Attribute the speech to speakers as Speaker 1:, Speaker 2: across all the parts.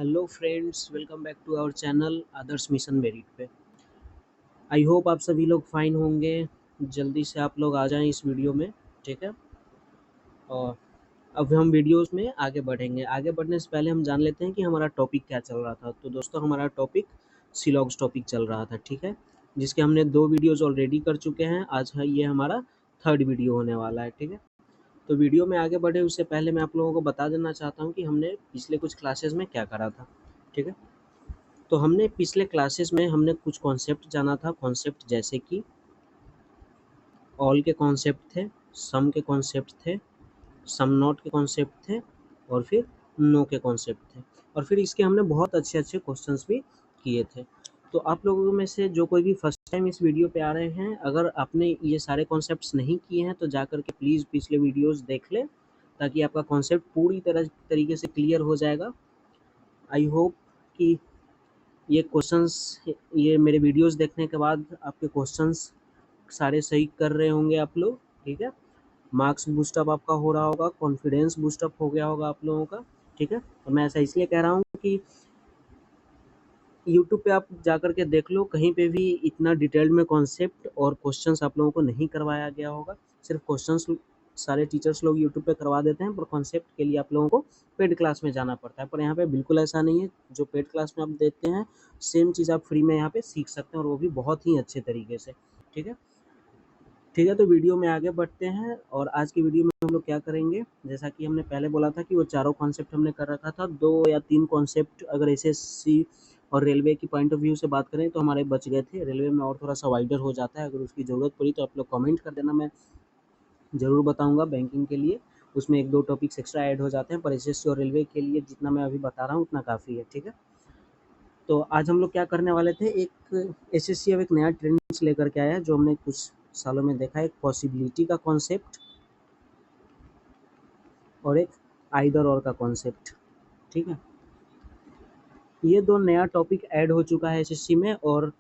Speaker 1: Hello friends, welcome back to our channel Adarsh mission merit पे। I hope आप सभी लोग फाइन होंगे। जल्दी से आप लोग आ जाएं इस वीडियो में, ठीक है। और अब हम वीडियोस में आगे बढ़ेंगे। आगे बढ़ने से पहले हम जान लेते हैं कि हमारा टॉपिक क्या चल रहा था। तो दोस्तों, हमारा टॉपिक सिलॉग्स टॉपिक चल रहा था, ठीक है, जिसके हमने 2 वीडियोज़ ऑलरेडी कर चुके हैं। आज है ये हमारा 3rd वीडियो होने वाला है, ठीक है। तो वीडियो में आगे बढ़े उससे पहले मैं आप लोगों को बता देना चाहता हूँ कि हमने पिछले कुछ क्लासेस में क्या करा था, ठीक है। तो हमने पिछले क्लासेस में हमने कुछ कॉन्सेप्ट जाना था। कॉन्सेप्ट जैसे कि ऑल के कॉन्सेप्ट थे, सम के कॉन्सेप्ट थे, सम नॉट के कॉन्सेप्ट थे, और फिर नो के कॉन्सेप्ट थे। और फिर इसके हमने बहुत अच्छे अच्छे क्वेश्चंस भी किए थे। तो आप लोगों में से जो कोई भी फर्स्ट टाइम इस वीडियो पे आ रहे हैं, अगर आपने ये सारे कॉन्सेप्ट्स नहीं किए हैं तो जा कर के प्लीज़ पिछले वीडियोस देख लें, ताकि आपका कॉन्सेप्ट पूरी तरीके से क्लियर हो जाएगा। आई होप कि ये क्वेश्चंस, ये मेरे वीडियोस देखने के बाद आपके क्वेश्चंस सारे सही कर रहे होंगे आप लोग, ठीक है। मार्क्स बूस्टअप आपका हो रहा होगा, कॉन्फिडेंस बूस्टअप हो गया होगा आप लोगों का, ठीक है। और मैं ऐसा इसलिए कह रहा हूँ कि यूट्यूब पे आप जा कर के देख लो, कहीं पे भी इतना डिटेल्ड में कॉन्सेप्ट और क्वेश्चंस आप लोगों को नहीं करवाया गया होगा। सिर्फ क्वेश्चंस सारे टीचर्स लोग यूट्यूब पे करवा देते हैं, पर कॉन्सेप्ट के लिए आप लोगों को पेड क्लास में जाना पड़ता है। पर यहाँ पे बिल्कुल ऐसा नहीं है। जो पेड क्लास में आप देते हैं, सेम चीज़ आप फ्री में यहाँ पे सीख सकते हैं, और वो भी बहुत ही अच्छे तरीके से, ठीक है। ठीक है, तो वीडियो में आगे बढ़ते हैं। और आज की वीडियो में हम लोग क्या करेंगे, जैसा कि हमने पहले बोला था कि वो चारों कॉन्सेप्ट हमने कर रखा था। 2 या 3 कॉन्सेप्ट अगर एसएससी और रेलवे की पॉइंट ऑफ व्यू से बात करें तो हमारे बच गए थे। रेलवे में और थोड़ा सा वाइडर हो जाता है, अगर उसकी ज़रूरत पड़ी तो आप लोग कमेंट कर देना, मैं ज़रूर बताऊंगा। बैंकिंग के लिए उसमें 1-2 टॉपिक्स एक्स्ट्रा ऐड हो जाते हैं, पर एसएससी और रेलवे के लिए जितना मैं अभी बता रहा हूँ उतना काफ़ी है, ठीक है। तो आज हम लोग क्या करने वाले थे, एक एसएससी अब एक नया ट्रेंड्स लेकर के आया है, जो हमने कुछ सालों में देखा है। एक पॉसिबिलिटी का कॉन्सेप्ट और एक आइदर और का कॉन्सेप्ट, ठीक है। ये 2 नया टॉपिक ऐड हो चुका है एसएससी में, और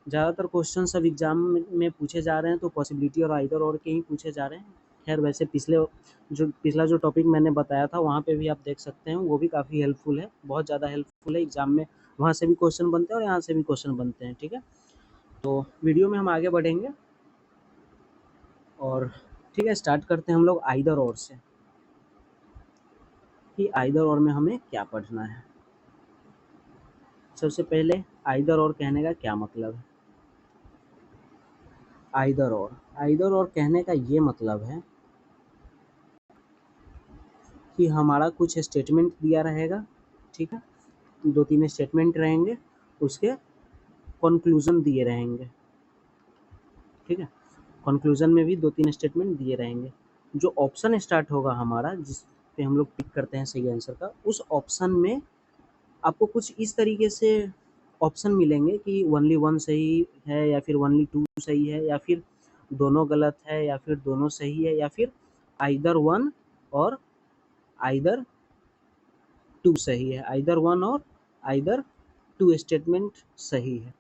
Speaker 1: ज़्यादातर क्वेश्चन सब एग्जाम में पूछे जा रहे हैं तो पॉसिबिलिटी और आइदर और के ही पूछे जा रहे हैं। खैर, वैसे पिछला जो टॉपिक मैंने बताया था वहाँ पे भी आप देख सकते हैं, वो भी काफ़ी हेल्पफुल है, बहुत ज़्यादा हेल्पफुल है एग्जाम में। वहाँ से भी क्वेश्चन बनते हैं और यहाँ से भी क्वेश्चन बनते हैं, ठीक है। तो वीडियो में हम आगे बढ़ेंगे, और ठीक है, स्टार्ट करते हैं हम लोग आइदर और से, कि आइदर और में हमें क्या पढ़ना है। सबसे पहले आइदर और कहने का क्या मतलब है। आइदर और कहने का ये मतलब है कि हमारा कुछ स्टेटमेंट दिया रहेगा, ठीक है, 2-3 स्टेटमेंट रहेंगे, उसके कंक्लूजन दिए रहेंगे, ठीक है। कंक्लूजन में भी 2-3 स्टेटमेंट दिए रहेंगे। जो ऑप्शन स्टार्ट होगा हमारा, जिस पे हम लोग टिक करते हैं सही आंसर का, उस ऑप्शन में आपको कुछ इस तरीके से ऑप्शन मिलेंगे कि ओनली 1 सही है, या फिर ओनली 2 सही है, या फिर दोनों गलत है, या फिर दोनों सही है, या फिर आइदर 1 और आइदर 2 सही है। आइदर 1 और आइदर 2 स्टेटमेंट सही है,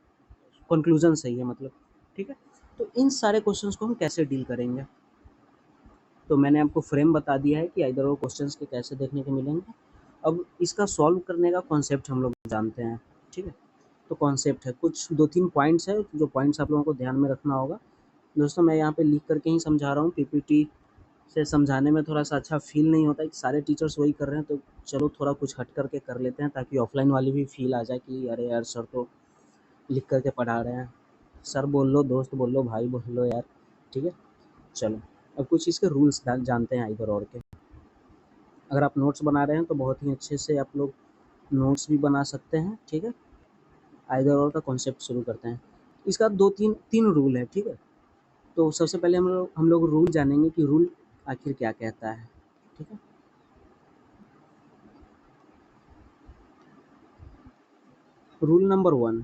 Speaker 1: कंक्लूजन सही है मतलब, ठीक है। तो इन सारे क्वेश्चंस को हम कैसे डील करेंगे, तो मैंने आपको फ्रेम बता दिया है कि आइदर और क्वेश्चंस के कैसे देखने को मिलेंगे। अब इसका सॉल्व करने का कॉन्सेप्ट हम लोग जानते हैं, ठीक है। तो कॉन्सेप्ट है, कुछ 2-3 पॉइंट्स है, जो पॉइंट्स आप लोगों को ध्यान में रखना होगा। दोस्तों, मैं यहाँ पे लिख करके ही समझा रहा हूँ, पीपीटी से समझाने में थोड़ा सा अच्छा फील नहीं होता है कि सारे टीचर्स वही कर रहे हैं, तो चलो थोड़ा कुछ हट करके कर लेते हैं, ताकि ऑफलाइन वाली भी फील आ जाए कि अरे यार, सर तो लिख करके पढ़ा रहे हैं। सर बोल लो, दोस्त बोल लो, भाई बोल लो यार, ठीक है। चलो, अब कुछ इसके रूल्स जानते हैं आइदर और के। अगर आप नोट्स बना रहे हैं तो बहुत ही अच्छे से आप लोग नोट्स भी बना सकते हैं, ठीक है। आइदर और का कॉन्सेप्ट शुरू करते हैं। इसका 2-3 रूल है, ठीक है। तो सबसे पहले हम लोग रूल जानेंगे कि रूल आखिर क्या कहता है, ठीक है। रूल नंबर 1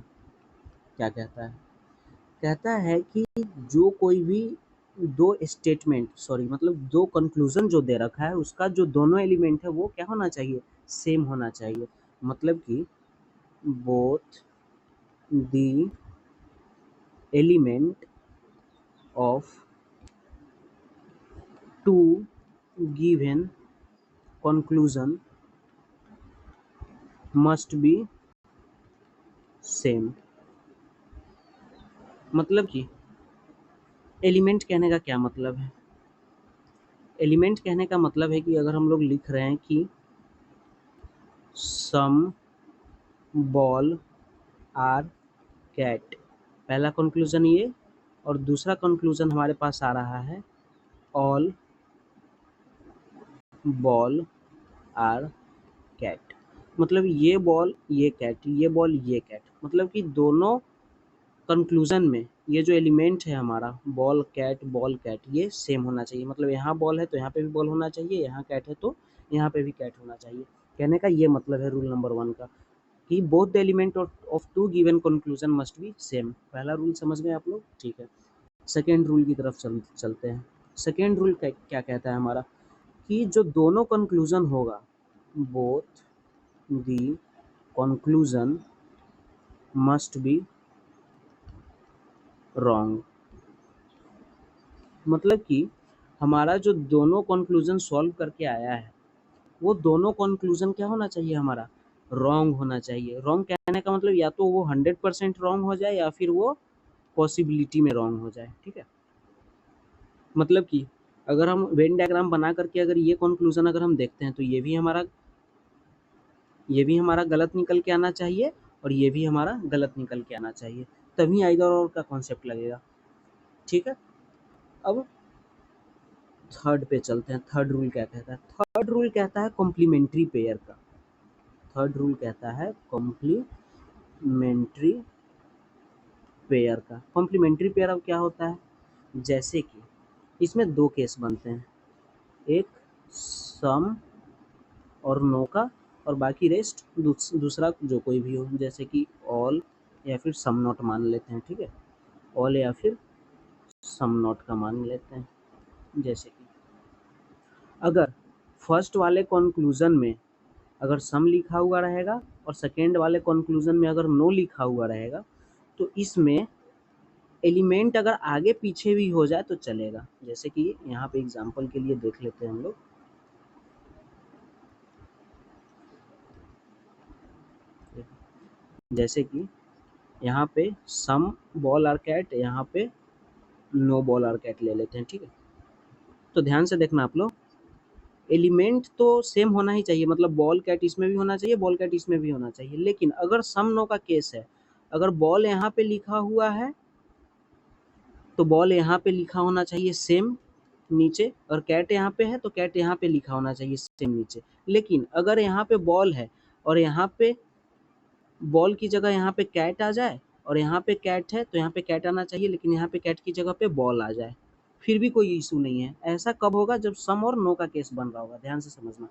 Speaker 1: क्या कहता है, कहता है कि जो कोई भी 2 स्टेटमेंट, सॉरी मतलब 2 कंक्लूजन जो दे रखा है, उसका जो दोनों एलिमेंट है वो क्या होना चाहिए, सेम होना चाहिए। मतलब कि both the element of 2 given conclusion must be same. मतलब कि एलिमेंट कहने का क्या मतलब है? एलिमेंट कहने का मतलब है कि अगर हम लोग लिख रहे हैं कि सम बॉल आर कैट, पहला कंक्लूजन ये, और दूसरा कंक्लूजन हमारे पास आ रहा है ऑल बॉल आर कैट। मतलब ये बॉल ये कैट, ये बॉल ये कैट, मतलब कि दोनों कंक्लूजन में ये जो एलिमेंट है हमारा बॉल कैट ये सेम होना चाहिए। मतलब यहाँ बॉल है तो यहाँ पे भी बॉल होना चाहिए, यहाँ कैट है तो यहाँ पे भी कैट होना चाहिए। कहने का ये मतलब है रूल नंबर 1 का कि both the element of two given conclusion must be same. पहला रूल समझ गए आप लोग? ठीक है। सेकेंड रूल की तरफ चलते हैं। सेकेंड रूल क्या कहता है हमारा कि जो दोनों कंक्लूजन होगा, both the conclusion must be wrong. मतलब कि हमारा जो दोनों कंक्लूजन सॉल्व करके आया है वो दोनों कंक्लूजन क्या होना चाहिए हमारा? रॉन्ग होना चाहिए। रॉन्ग कहने का मतलब या तो वो 100% रॉन्ग हो जाए या फिर वो पॉसिबिलिटी में रॉन्ग हो जाए। ठीक है। मतलब कि अगर हम वेन डायग्राम बना करके अगर ये कंक्लूजन अगर हम देखते हैं तो ये भी हमारा गलत निकल के आना चाहिए और ये भी हमारा गलत निकल के आना चाहिए, तभी आइदर और का कॉन्सेप्ट लगेगा। ठीक है। अब थर्ड पे चलते हैं। थर्ड रूल क्या कहता है? थर्ड रूल कहता है कॉम्प्लीमेंट्री पेयर का। थर्ड रूल कहता है कॉम्प्लीमेंट्री पेयर का। कॉम्प्लीमेंट्री पेयर अब क्या होता है? जैसे कि इसमें दो केस बनते हैं, एक सम और नो का और बाकी रेस्ट दूसरा जो कोई भी हो, जैसे कि ऑल या फिर सम नॉट मान लेते हैं। ठीक है। ऑल या फिर सम नॉट का मान लेते हैं। जैसे कि अगर फर्स्ट वाले कंक्लूजन में अगर सम लिखा हुआ रहेगा और सेकेंड वाले कंक्लूजन में अगर नो लिखा हुआ रहेगा तो इसमें एलिमेंट अगर आगे पीछे भी हो जाए तो चलेगा। जैसे कि यहाँ पे एग्जांपल के लिए देख लेते हैं हम लोग। जैसे कि यहाँ पे सम बॉल आर कैट, यहाँ पे नो बॉल आर कैट ले लेते हैं। ठीक है। तो ध्यान से देखना आप लोग, एलिमेंट तो सेम होना ही चाहिए, मतलब बॉल कैट इसमें भी होना चाहिए, बॉल कैट इसमें भी होना चाहिए। लेकिन अगर सम नो का केस है, अगर बॉल यहाँ पे लिखा हुआ है तो बॉल यहाँ पे लिखा होना चाहिए सेम नीचे, और कैट यहाँ पे है तो कैट यहाँ पे लिखा होना चाहिए सेम नीचे। लेकिन अगर यहाँ पे बॉल है और यहाँ पे बॉल की जगह यहाँ पे कैट आ जाए और यहाँ पे कैट है तो यहाँ पे कैट आना चाहिए, लेकिन यहाँ पे कैट की जगह पे बॉल आ जाए, फिर भी कोई इशू नहीं है। ऐसा कब होगा? जब सम और नो का केस बन रहा होगा। ध्यान से समझना,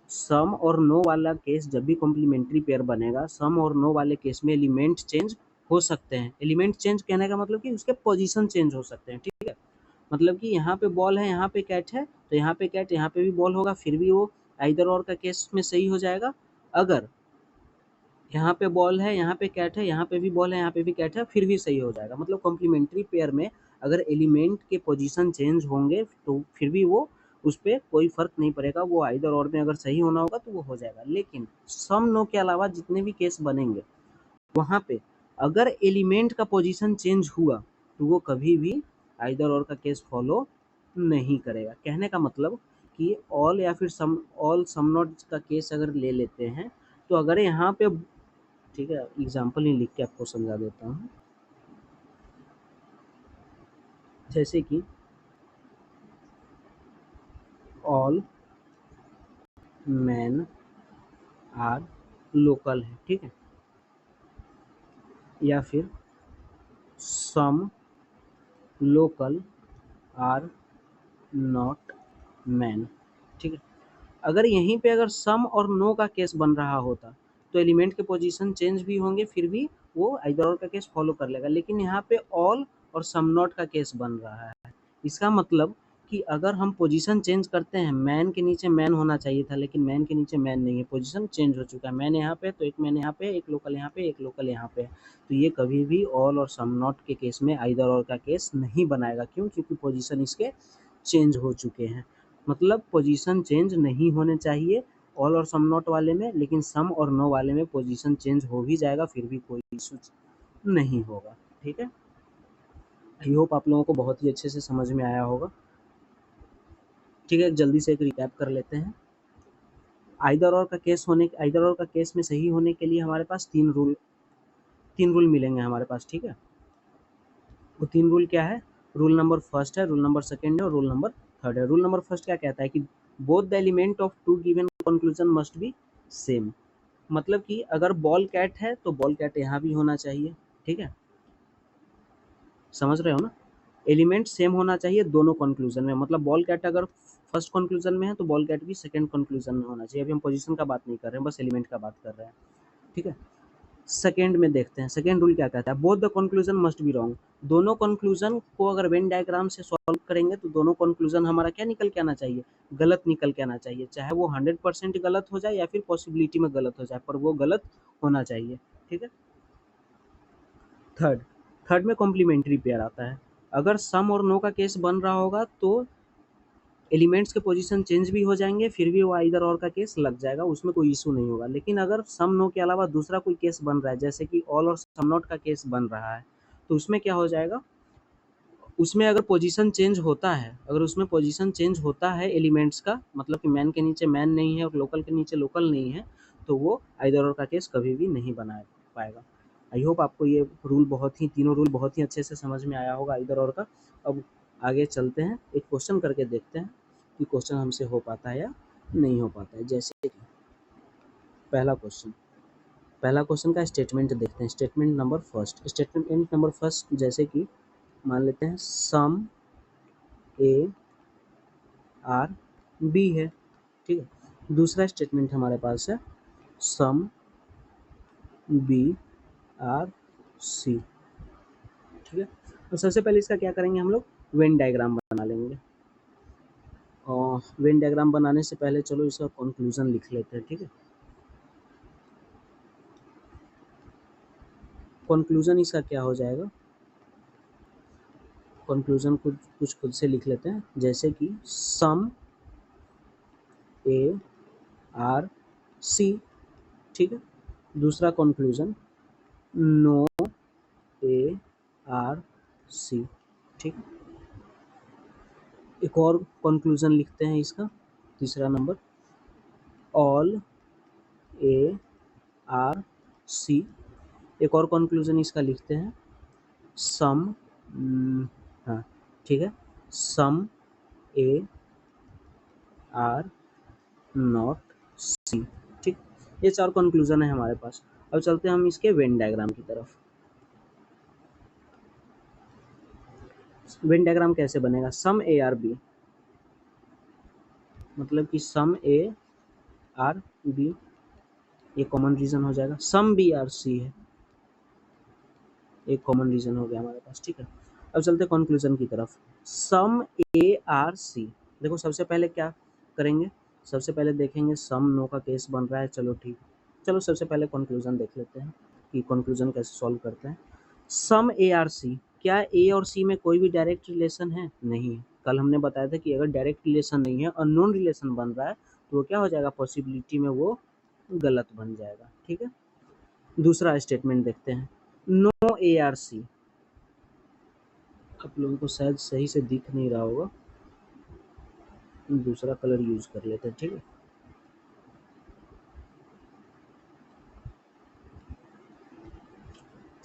Speaker 1: सम और नो वाला केस जब भी कॉम्प्लीमेंट्री पेयर बनेगा, सम और नो वाले केस में एलिमेंट चेंज हो सकते हैं। एलिमेंट चेंज कहने का मतलब कि उसके पोजीशन चेंज हो सकते हैं। ठीक है। मतलब कि यहाँ पे बॉल है, यहाँ पे कैट है, तो यहाँ पे कैट, यहाँ पे भी बॉल होगा, फिर भी वो आइदर और का केस में सही हो जाएगा। अगर यहाँ पे बॉल है, यहाँ पे कैट है, यहाँ पे भी बॉल है, यहाँ पे भी कैट है, फिर भी सही हो जाएगा। मतलब कॉम्प्लीमेंट्री पेयर में अगर एलिमेंट के पोजीशन चेंज होंगे तो फिर भी वो उस पर कोई फर्क नहीं पड़ेगा, वो आइदर और में अगर सही होना होगा तो वो हो जाएगा। लेकिन सम नो के अलावा जितने भी केस बनेंगे वहाँ पे अगर एलिमेंट का पोजीशन चेंज हुआ तो वो कभी भी आइदर और का केस फॉलो नहीं करेगा। कहने का मतलब कि ऑल या फिर ऑल सम नॉट का केस अगर ले लेते हैं तो अगर यहाँ पे, ठीक है, एग्जाम्पल ही लिख के आपको समझा देता हूँ। जैसे कि ऑल मैन आर लोकल है। ठीक है। या फिर some local are not man. ठीक है। अगर यहीं पे अगर सम और नो का केस बन रहा होता तो एलिमेंट के पोजीशन चेंज भी होंगे, फिर भी वो आइदर और का केस फॉलो कर लेगा। लेकिन यहाँ पे ऑल और सम नॉट का केस बन रहा है। इसका मतलब कि अगर हम पोजीशन चेंज करते हैं, मैन के नीचे मैन होना चाहिए था लेकिन मैन के नीचे मैन नहीं है, पोजीशन चेंज हो चुका है। मैन यहाँ पे तो एक मैन यहाँ पे, एक लोकल यहाँ पे, एक लोकल यहाँ पे, तो ये कभी भी ऑल और सम नॉट के केस में आइदर और का केस नहीं बनाएगा। क्यों? क्योंकि पोजीशन इसके चेंज हो चुके हैं। मतलब पोजीशन चेंज नहीं होने चाहिए ऑल और सम नॉट वाले में, लेकिन सम और नो वाले में पोजीशन चेंज हो भी जाएगा, फिर भी कोई इशू नहीं होगा। ठीक है, आई होप आप लोगों को बहुत ही अच्छे से समझ में आया होगा। ठीक है, जल्दी से एक रिकैप कर लेते हैं। आइदर और का केस में सही होने के लिए हमारे पास तीन रूल मिलेंगे हमारे पास। ठीक है, वो तीन रूल क्या है? रूल नंबर फर्स्ट है, रूल नंबर सेकेंड है और रूल नंबर थर्ड है। रूल नंबर फर्स्ट क्या कहता है कि both the element of two given conclusion must be same. मतलब कि अगर बॉल कैट है तो बॉल कैट यहाँ भी होना चाहिए। ठीक है, समझ रहे हो ना? एलिमेंट सेम होना चाहिए दोनों कंक्लूजन में। मतलब बॉल कैट अगर फर्स्ट कंक्लूजन में है तो बॉल कैट भी सेकंड कंक्लूजन में होना चाहिए। अभी हम पोजीशन का बात नहीं कर रहे हैं, बस एलिमेंट का बात कर रहे हैं। ठीक है, सेकेंड में देखते हैं, सेकेंड रूल क्या कहता है? Both the conclusion must be wrong. दोनों कंक्लूजन को अगर वेन डायग्राम से सॉल्व करेंगे तो दोनों कंक्लूजन हमारा क्या निकल के आना चाहिए? गलत निकल के आना चाहिए। चाहे वो 100% गलत हो जाए या फिर पॉसिबिलिटी में गलत हो जाए, पर वो गलत होना चाहिए। ठीक है, थर्ड में कॉम्प्लीमेंट्री पेयर आता है। अगर सम और नो का केस बन रहा होगा तो एलिमेंट्स के पोजीशन चेंज भी हो जाएंगे, फिर भी वो आइदर और का केस लग जाएगा, उसमें कोई इशू नहीं होगा। लेकिन अगर सम नो के अलावा दूसरा कोई केस बन रहा है, जैसे कि ऑल और सम नॉट का केस बन रहा है, तो उसमें क्या हो जाएगा? उसमें अगर पोजीशन चेंज होता है, एलिमेंट्स का, मतलब कि मैन के नीचे मैन नहीं है और लोकल के नीचे लोकल नहीं है, तो वो आइदर और का केस कभी भी नहीं बना पाएगा। आई होप आपको ये तीनों रूल बहुत ही अच्छे से समझ में आया होगा आइदर और का। अब आगे चलते हैं, एक क्वेश्चन करके देखते हैं कि क्वेश्चन हमसे हो पाता है या नहीं हो पाता है। जैसे कि पहला क्वेश्चन का स्टेटमेंट देखते हैं। स्टेटमेंट नंबर फर्स्ट जैसे कि मान लेते हैं सम ए आर बी है। ठीक है, दूसरा स्टेटमेंट हमारे पास है सम बी आर सी। ठीक है, तो सबसे पहले इसका क्या करेंगे? हम लोग वेन डायग्राम बना लेंगे। और वेन डायग्राम बनाने से पहले चलो इसका कंक्लूजन लिख लेते हैं। ठीक है, कंक्लूजन इसका क्या हो जाएगा? कंक्लूजन कुछ खुद से लिख लेते हैं, जैसे कि सम ए आर सी। ठीक है, दूसरा conclusion no A are C. ठीक है, एक और कंक्लूजन लिखते हैं इसका, तीसरा number all A are C. एक और कंक्लूजन इसका लिखते हैं सम, हाँ ठीक है, सम ए आर नॉट सी। ठीक, ये चार कंक्लूजन है हमारे पास। अब चलते हैं हम इसके वेन डायग्राम की तरफ। वेन डायग्राम कैसे बनेगा? सम ए आर बी, मतलब कि सम ए आर बी, ये कॉमन रीजन हो जाएगा। सम बी आर सी है, एक कॉमन रीजन हो गया हमारे पास। ठीक है, अब चलते कंक्लूजन की तरफ। सम ए आर सी, देखो सबसे पहले क्या करेंगे? सबसे पहले देखेंगे सम नो का केस बन रहा है, चलो ठीक, चलो सबसे पहले कंक्लूजन देख लेते हैं कि कंक्लूजन कैसे सॉल्व करते हैं। सम ए आर सी, क्या ए और सी में कोई भी डायरेक्ट रिलेशन है? नहीं। कल हमने बताया था कि अगर डायरेक्ट रिलेशन नहीं है, अननोन रिलेशन बन रहा है, तो वो क्या हो जाएगा? पॉसिबिलिटी में वो गलत बन जाएगा। ठीक है, दूसरा स्टेटमेंट देखते हैं नो ए आर सी। आप लोगों को शायद सही से दिख नहीं रहा होगा, दूसरा कलर यूज कर लेते हैं। ठीक है,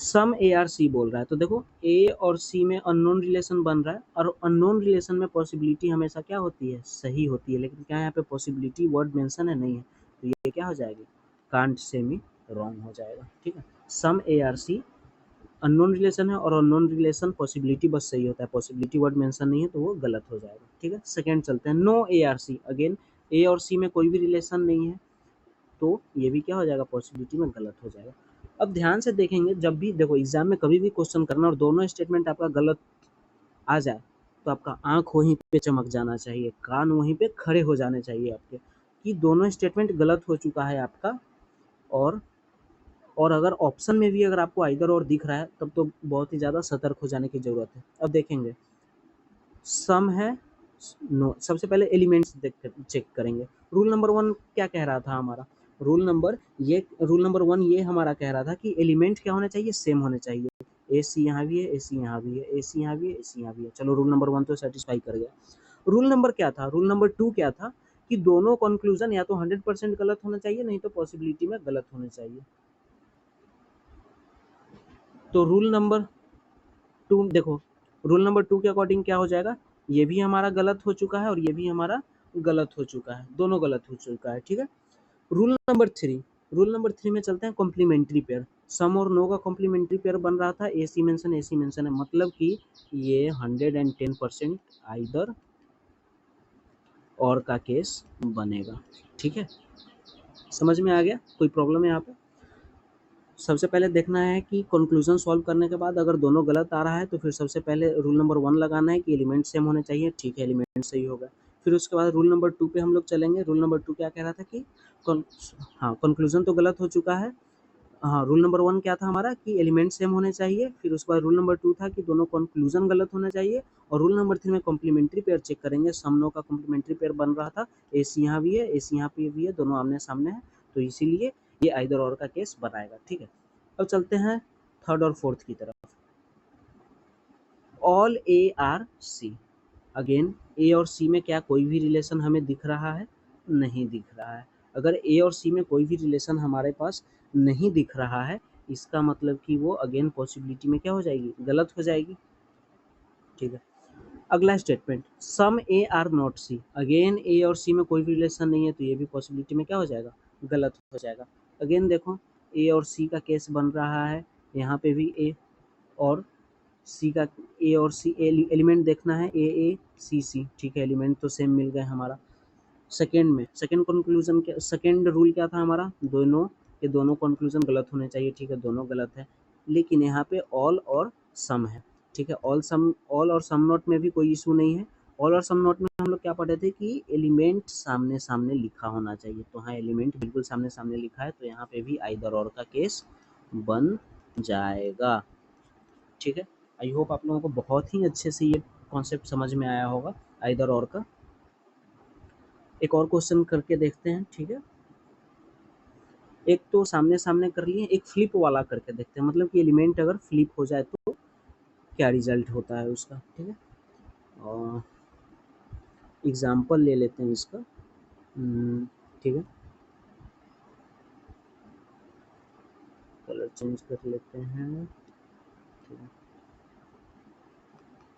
Speaker 1: सम ए आर सी बोल रहा है, तो देखो ए और सी में अननोन रिलेशन बन रहा है, और अननोन रिलेशन में पॉसिबिलिटी हमेशा क्या होती है? सही होती है। लेकिन क्या यहाँ पे पॉसिबिलिटी वर्ड मेंशन है? नहीं है, तो ये क्या हो जाएगी? कांट सेमी रॉन्ग हो जाएगा। ठीक है, some A are C unknown relation है, और अननोन रिलेशन पॉसिबिलिटी बस सही होता है, पॉसिबिलिटी वर्ड मेंशन नहीं है तो वो गलत हो जाएगा। ठीक है, सेकंड चलते हैं no A are C. Again A और सी में कोई भी रिलेशन नहीं है, तो ये भी क्या हो जाएगा? पॉसिबिलिटी में गलत हो जाएगा। अब ध्यान से देखेंगे, जब भी देखो एग्जाम में कभी भी क्वेश्चन करना और दोनों स्टेटमेंट आपका गलत आ जाए, तो आपका आंख वहीं पे चमक जाना चाहिए, कान वहीं पे खड़े हो जाने चाहिए आपके, कि दोनों स्टेटमेंट गलत हो चुका है आपका। और अगर ऑप्शन में भी अगर आपको आइदर और दिख रहा है, तब तो बहुत ही ज़्यादा सतर्क हो जाने की ज़रूरत है। अब देखेंगे सम है, नो, सबसे पहले एलिमेंट्स चेक करेंगे। रूल नंबर 1 क्या कह रहा था हमारा? रूल नंबर 1 ये हमारा कह रहा था कि एलिमेंट क्या होने चाहिए? सेम होने चाहिए। ए सी यहाँ भी है, ए सी यहाँ भी है, ए सी यहाँ भी है, ए सी यहाँ भी है। चलो रूल नंबर 1 तो सेटिस्फाई कर गया। रूल नंबर क्या था? रूल नंबर 2 क्या था कि दोनों कंक्लूजन या तो 100% गलत होना चाहिए, नहीं तो पॉसिबिलिटी में गलत होने चाहिए। तो रूल नंबर 2 देखो, रूल नंबर 2 के अकॉर्डिंग क्या हो जाएगा? ये भी हमारा गलत हो चुका है और ये भी हमारा गलत हो चुका है, दोनों गलत हो चुका है, ठीक है। रूल नंबर 3 में चलते हैं कॉम्प्लीमेंट्री पेयर। सम और नो का कॉम्प्लीमेंट्री पेयर बन रहा था, ए सी मेंशन है, मतलब कि ये 110% आइदर और का केस बनेगा, ठीक है। समझ में आ गया? कोई प्रॉब्लम है यहाँ पे? सबसे पहले देखना है कि कंक्लूजन सॉल्व करने के बाद अगर दोनों गलत आ रहा है तो फिर सबसे पहले रूल नंबर 1 लगाना है कि एलिमेंट सेम होने चाहिए, ठीक है, एलिमेंट सही होगा। फिर उसके बाद रूल नंबर 2 पे हम लोग चलेंगे। रूल नंबर 2 क्या कह रहा था कि हाँ, कंक्लूजन तो गलत हो चुका है। हाँ, रूल नंबर 1 क्या था हमारा कि एलिमेंट सेम होने चाहिए। फिर उसके बाद रूल नंबर 2 था कि दोनों कंक्लूजन गलत होना चाहिए। और रूल नंबर 3 में कॉम्प्लीमेंट्री पेयर चेक करेंगे। सम नो का कॉम्प्लीमेंट्री पेयर बन रहा था, ए सी यहाँ भी है, ए सी यहाँ पे भी है, दोनों आमने सामने है, तो इसीलिए ये आइदर और का केस बनाएगा, ठीक है। अब चलते हैं थर्ड और फोर्थ की तरफ। All A are C. Again A और सी में क्या कोई भी रिलेशन हमें दिख रहा है? नहीं दिख रहा है। अगर ए और सी में कोई भी रिलेशन हमारे पास नहीं दिख रहा है, इसका मतलब कि वो अगेन पॉसिबिलिटी में क्या हो जाएगी? गलत हो जाएगी, ठीक है। अगला statement, some A are not C. Again A और सी में कोई भी रिलेशन नहीं है, तो ये भी पॉसिबिलिटी में क्या हो जाएगा? गलत हो जाएगा। अगेन देखो, ए और सी का केस बन रहा है, यहाँ पे भी ए और सी का, ए और सी एलिमेंट देखना है, ए सी सी, ठीक है, एलिमेंट तो सेम मिल गए हमारा। सेकेंड में सेकेंड कंक्लूजन क्या, सेकेंड रूल क्या था हमारा? दोनों ये दोनों कंक्लूजन गलत होने चाहिए, ठीक है, दोनों गलत है। लेकिन यहाँ पे ऑल और सम है, ठीक है। ऑल और सम नोट में भी कोई इशू नहीं है। ऑल और सम नोट में हम लोग क्या पढ़े थे कि एलिमेंट सामने सामने लिखा होना चाहिए, तो हाँ, एलिमेंट बिल्कुल सामने सामने लिखा है, तो यहाँ पे भी आइदर और का केस बन जाएगा, ठीक है। आई होप आप लोगों को बहुत ही अच्छे से ये कॉन्सेप्ट समझ में आया होगा आइदर और का। एक और क्वेश्चन करके देखते हैं, ठीक है। एक तो सामने सामने कर लिए, एक फ्लिप वाला करके देखते हैं, मतलब कि एलिमेंट अगर फ्लिप हो जाए तो क्या रिजल्ट होता है उसका, ठीक है। और एग्जाम्पल ले लेते हैं इसका, ठीक है। कलर चेंज कर लेते हैं, ठीक है।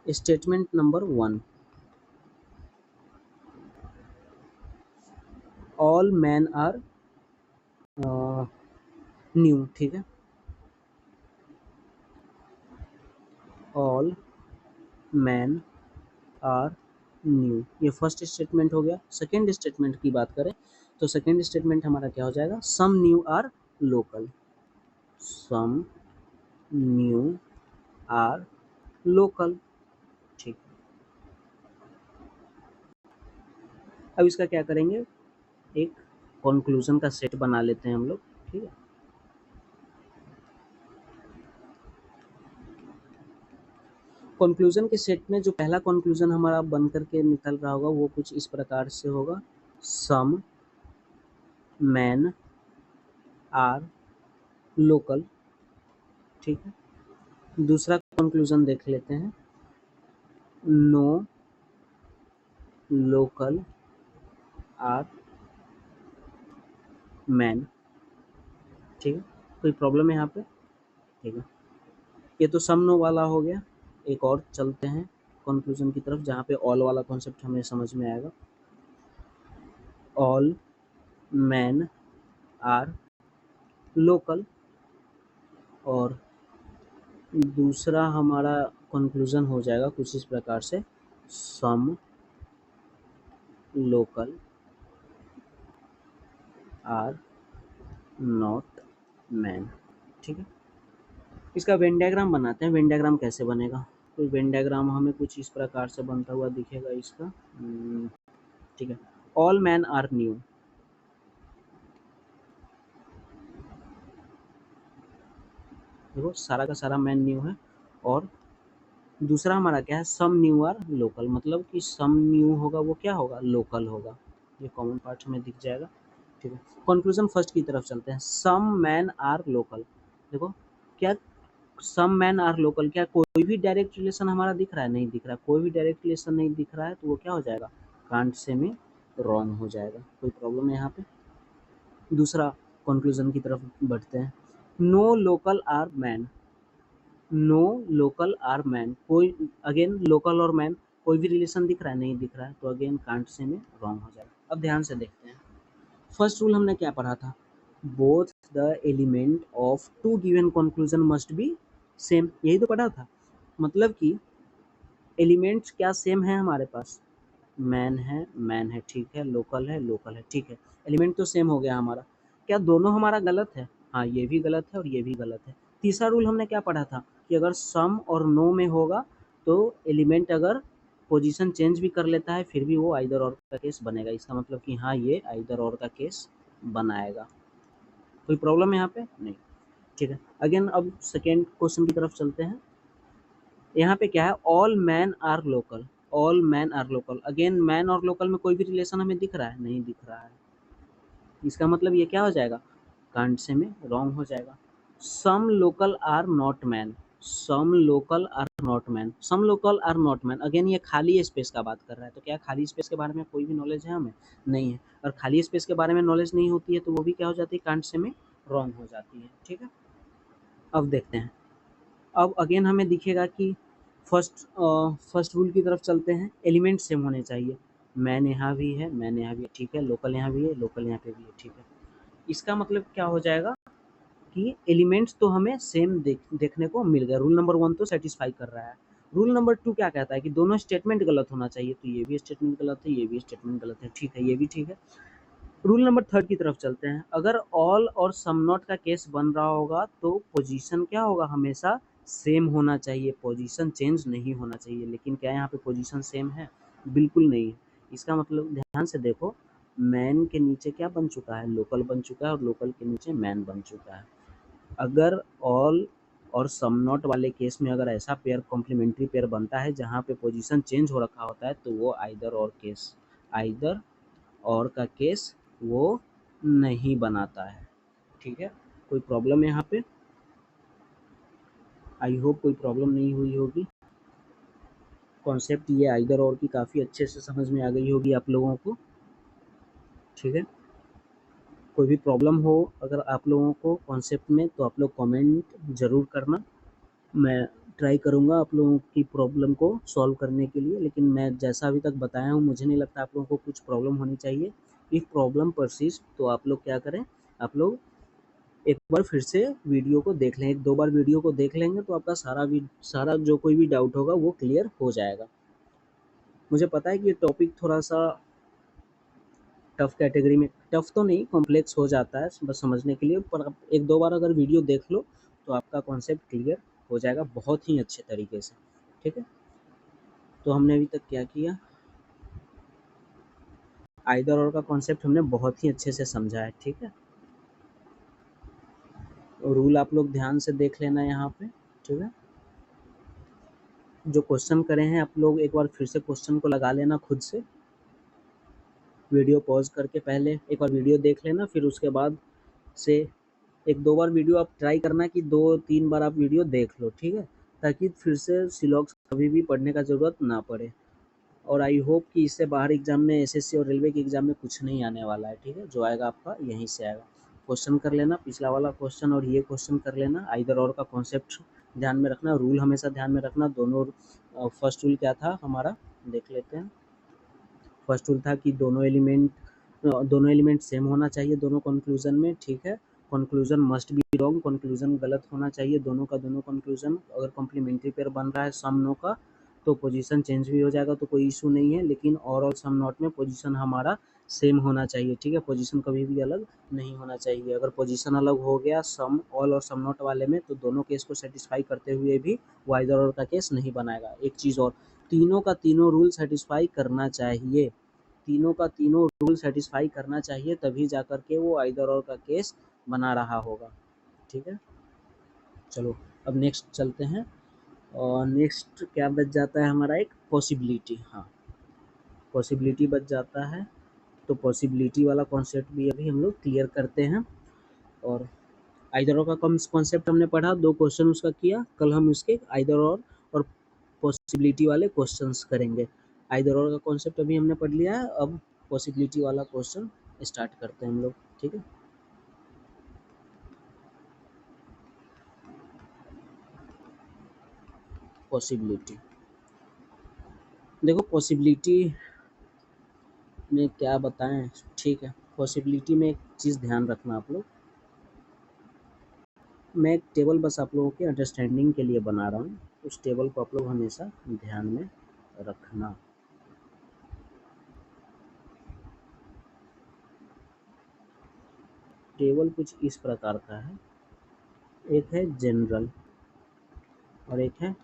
Speaker 1: Statement number 1, all man are new, ठीक है। ऑल मैन आर न्यू, ये फर्स्ट स्टेटमेंट हो गया। सेकेंड स्टेटमेंट की बात करें तो सेकेंड स्टेटमेंट हमारा क्या हो जाएगा? Some new are local, some new are local, ठीक। अब इसका क्या करेंगे? एक कंक्लूजन का सेट बना लेते हैं हम लोग, ठीक है। कंक्लूजन के सेट में जो पहला कंक्लूजन हमारा बन करके निकल रहा होगा वो कुछ इस प्रकार से होगा, सम मैन आर लोकल, ठीक है। दूसरा कंक्लूजन देख लेते हैं, नो लोकल आर मैन, ठीक है। कोई प्रॉब्लम है यहाँ पे? ठीक है, ये तो सम नो वाला हो गया। एक और चलते हैं कंक्लूजन की तरफ जहाँ पे ऑल वाला कॉन्सेप्ट हमें समझ में आएगा। ऑल मैन आर लोकल, और दूसरा हमारा कंक्लूजन हो जाएगा कुछ इस प्रकार से, some local are not man, ठीक है। इसका वेन डायग्राम बनाते हैं। वेन डायग्राम कैसे बनेगा? तो वेन डायग्राम हमें कुछ इस प्रकार से बनता हुआ दिखेगा इसका, ठीक है। ऑल मैन आर न्यू, देखो सारा का सारा मैन न्यू है, और दूसरा हमारा क्या है, सम न्यू आर लोकल, मतलब कि सम न्यू होगा वो क्या होगा, लोकल होगा। ये कॉमन पार्ट हमें दिख जाएगा, ठीक है। कंक्लूजन फर्स्ट की तरफ चलते हैं। सम मैन आर लोकल, देखो क्या सम मैन आर लोकल, क्या कोई भी डायरेक्ट रिलेशन हमारा दिख रहा है, नहीं दिख रहा है, कोई भी डायरेक्ट रिलेशन नहीं दिख रहा है, तो वो क्या हो जाएगा, कांट से में रॉन्ग हो जाएगा। कोई प्रॉब्लम है यहाँ पे। दूसरा कंक्लूजन की तरफ बढ़ते हैं। No local are man, no local are man, कोई अगेन लोकल और मैन कोई भी रिलेशन दिख रहा है, नहीं दिख रहा है, तो अगेन कांट से में रॉन्ग हो जाएगा। अब ध्यान से देखते हैं, फर्स्ट रूल हमने क्या पढ़ा था, both the element of two given conclusion must be same, यही तो पढ़ा था। मतलब कि एलिमेंट्स क्या सेम है हमारे पास, मैन है, ठीक है, लोकल है, लोकल है, ठीक है, एलिमेंट तो सेम हो गया हमारा। क्या दोनों हमारा गलत है, हाँ ये भी गलत है और ये भी गलत है। तीसरा रूल हमने क्या पढ़ा था कि अगर सम और नो में होगा तो एलिमेंट अगर पोजीशन चेंज भी कर लेता है फिर भी वो आइदर और का केस बनेगा, इसका मतलब कि हाँ ये आइदर और का केस बनाएगा। कोई प्रॉब्लम है यहाँ पे, नहीं, ठीक है। अगेन अब सेकेंड क्वेश्चन की तरफ चलते हैं। यहाँ पे क्या है, all man are local, all man are local, again man और लोकल में कोई भी रिलेशन हमें दिख रहा है, नहीं दिख रहा है, इसका मतलब ये क्या हो जाएगा, कांट से में रॉन्ग हो जाएगा। Some local are not man, some local are not man, some local are not man, again ये खाली स्पेस का बात कर रहा है, तो क्या खाली स्पेस के बारे में कोई भी नॉलेज है हमें, नहीं है, और खाली स्पेस के बारे में नॉलेज नहीं होती है तो वो भी क्या हो जाती है, कांट से में रॉन्ग हो जाती है, ठीक है। अब देखते हैं, अब अगेन हमें दिखेगा कि फर्स्ट रूल की तरफ चलते हैं, एलिमेंट सेम होने चाहिए, मैन यहाँ भी है, मैन यहाँ भी है, ठीक है, लोकल यहाँ भी है, लोकल यहाँ पे भी है, ठीक है। इसका मतलब क्या हो जाएगा कि एलिमेंट्स तो हमें सेम देखने को मिल गया, रूल नंबर 1 तो सेटिस्फाई कर रहा है। रूल नंबर 2 क्या कहता है कि दोनों स्टेटमेंट गलत होना चाहिए, तो ये भी स्टेटमेंट गलत है, ये भी स्टेटमेंट गलत है, ठीक है, ये भी ठीक है। रूल नंबर 3 की तरफ चलते हैं, अगर ऑल और सम नॉट का केस बन रहा होगा तो पोजीशन क्या होगा, हमेशा सेम होना चाहिए, पोजीशन चेंज नहीं होना चाहिए, लेकिन क्या यहाँ पे पोजीशन सेम है, बिल्कुल नहीं है। इसका मतलब ध्यान से देखो, मैन के नीचे क्या बन चुका है, लोकल बन चुका है, और लोकल के नीचे मैन बन चुका है। अगर ऑल और सम नॉट वाले केस में अगर ऐसा पेयर कॉम्प्लीमेंट्री पेयर बनता है जहाँ पे पोजीशन चेंज हो रखा होता है तो वो आइदर और केस, आइदर और का केस वो नहीं बनाता है, ठीक है। कोई प्रॉब्लम है यहाँ पे, आई होप कोई प्रॉब्लम नहीं हुई होगी। कॉन्सेप्ट ये आइदर और की काफ़ी अच्छे से समझ में आ गई होगी आप लोगों को, ठीक है। कोई भी प्रॉब्लम हो अगर आप लोगों को कॉन्सेप्ट में तो आप लोग कमेंट ज़रूर करना, मैं ट्राई करूँगा आप लोगों की प्रॉब्लम को सॉल्व करने के लिए, लेकिन मैं जैसा अभी तक बताया हूँ मुझे नहीं लगता आप लोगों को कुछ प्रॉब्लम होनी चाहिए। इफ़ प्रॉब्लम परसिस्ट तो आप लोग क्या करें, आप लोग एक बार फिर से वीडियो को देख लें, 1-2 बार वीडियो को देख लेंगे तो आपका सारा जो कोई भी डाउट होगा वो क्लियर हो जाएगा। मुझे पता है कि ये टॉपिक थोड़ा-सा टफ़ कैटेगरी में, टफ़ तो नहीं कॉम्प्लेक्स हो जाता है बस समझने के लिए, पर आप 1-2 बार अगर वीडियो देख लो तो आपका कॉन्सेप्ट क्लियर हो जाएगा बहुत ही अच्छे तरीके से, ठीक है। तो हमने अभी तक क्या किया, आइदर और का कॉन्सेप्ट हमने बहुत ही अच्छे से समझा है, ठीक है। रूल आप लोग ध्यान से देख लेना यहाँ पे, ठीक है। जो क्वेश्चन करे हैं आप लोग एक बार फिर से क्वेश्चन को लगा लेना खुद से, वीडियो पॉज करके पहले एक बार वीडियो देख लेना, फिर उसके बाद से 1-2 बार वीडियो आप ट्राई करना कि 2-3 बार आप वीडियो देख लो, ठीक है, ताकि फिर से सिलॉक्स कभी भी पढ़ने का ज़रूरत ना पड़े। और आई होप कि इससे बाहर एग्जाम में एसएससी और रेलवे के एग्जाम में कुछ नहीं आने वाला है, ठीक है, जो आएगा आपका यहीं से आएगा। क्वेश्चन कर लेना, पिछला वाला क्वेश्चन और ये क्वेश्चन कर लेना, आइदर और का कॉन्सेप्ट ध्यान में रखना, रूल हमेशा ध्यान में रखना दोनों। फर्स्ट रूल क्या था हमारा, देख लेते हैं। फर्स्ट रूल था कि दोनों एलिमेंट सेम होना चाहिए दोनों कंक्लूजन में, ठीक है। Conclusion must be wrong, conclusion गलत होना चाहिए दोनों का दोनों कंक्लूजन, अगर कॉम्प्लीमेंट्री पेयर बन रहा है सम नो का तो पोजीशन चेंज भी हो जाएगा तो कोई इशू नहीं है, लेकिन और सम नॉट में पोजीशन हमारा सेम होना चाहिए, ठीक है, पोजीशन कभी भी अलग नहीं होना चाहिए। अगर पोजीशन अलग हो गया सम ऑल और सम नॉट वाले में तो दोनों केस को सेटिस्फाई करते हुए भी वो आइदर और का केस नहीं बनाएगा। एक चीज़ और, तीनों का तीनों रूल सेटिस्फाई करना चाहिए, तीनों का तीनों रूल सेटिस्फाई करना चाहिए तभी जा कर के वो आइदर और का केस बना रहा होगा, ठीक है। चलो अब नेक्स्ट चलते हैं, और नेक्स्ट क्या बच जाता है हमारा, एक पॉसिबिलिटी। हाँ, पॉसिबिलिटी बच जाता है। तो पॉसिबिलिटी वाला कॉन्सेप्ट भी अभी हम लोग क्लियर करते हैं। और आइदर और का कॉन्सेप्ट हमने पढ़ा, 2 क्वेश्चन उसका किया। कल हम उसके आइदर और पॉसिबिलिटी वाले क्वेश्चंस करेंगे। आइदर और का कॉन्सेप्ट अभी हमने पढ़ लिया है, अब पॉसिबिलिटी वाला क्वेश्चन स्टार्ट करते हैं हम लोग, ठीक है। पॉसिबिलिटी, देखो पॉसिबिलिटी में क्या बताएं, ठीक है। पॉसिबिलिटी में एक चीज़ ध्यान रखना आप लोग, मैं एक टेबल बस आप लोगों के अंडरस्टैंडिंग के लिए बना रहा हूँ, उस टेबल को आप लोग हमेशा ध्यान में रखना। टेबल कुछ इस प्रकार का है, एक है जनरल और एक है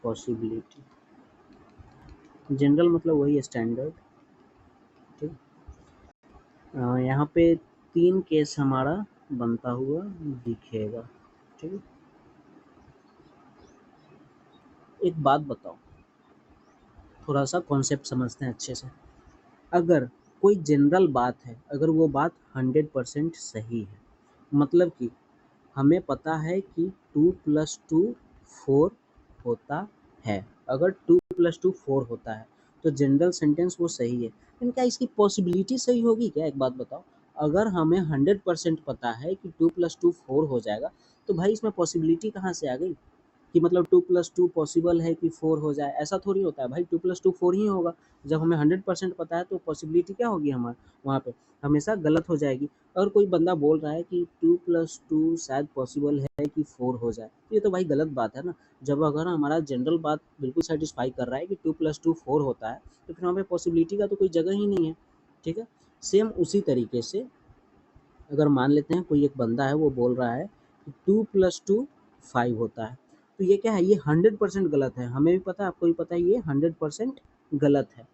Speaker 1: पॉसिबिलिटी। जनरल मतलब वही स्टैंडर्ड, ठीक। यहाँ पे 3 केस हमारा बनता हुआ दिखेगा, ठीक है। एक बात बताओ, थोड़ा सा कॉन्सेप्ट समझते हैं अच्छे से। अगर कोई जनरल बात है, अगर वो बात 100% सही है, मतलब कि हमें पता है कि 2 + 2 4 होता है। अगर 2 + 2 4 होता है तो जनरल सेंटेंस वो सही है। लेकिन क्या इसकी पॉसिबिलिटी सही होगी क्या, एक बात बताओ। अगर हमें 100% पता है कि 2 + 2 4 हो जाएगा, तो भाई इसमें पॉसिबिलिटी कहाँ से आ गई कि मतलब 2 + 2 पॉसिबल है कि 4 हो जाए, ऐसा थोड़ी होता है भाई। 2 + 2 4 ही होगा। जब हमें 100% पता है तो पॉसिबिलिटी क्या होगी हमारे वहाँ पे, हमेशा गलत हो जाएगी। अगर कोई बंदा बोल रहा है कि 2 + 2 शायद पॉसिबल है कि 4 हो जाए, तो ये तो भाई गलत बात है ना। जब अगर हमारा जनरल बात बिल्कुल सेटिस्फाई कर रहा है कि 2 + 2 4 होता है, तो फिर वहाँ पे पॉसिबिलिटी का तो कोई जगह ही नहीं है, ठीक है। सेम उसी तरीके से अगर मान लेते हैं कोई एक बंदा है, वो बोल रहा है कि 2 + 2 5 होता है, तो ये क्या है, ये 100% गलत है। हमें भी पता है, आपको भी पता है, ये 100% गलत है।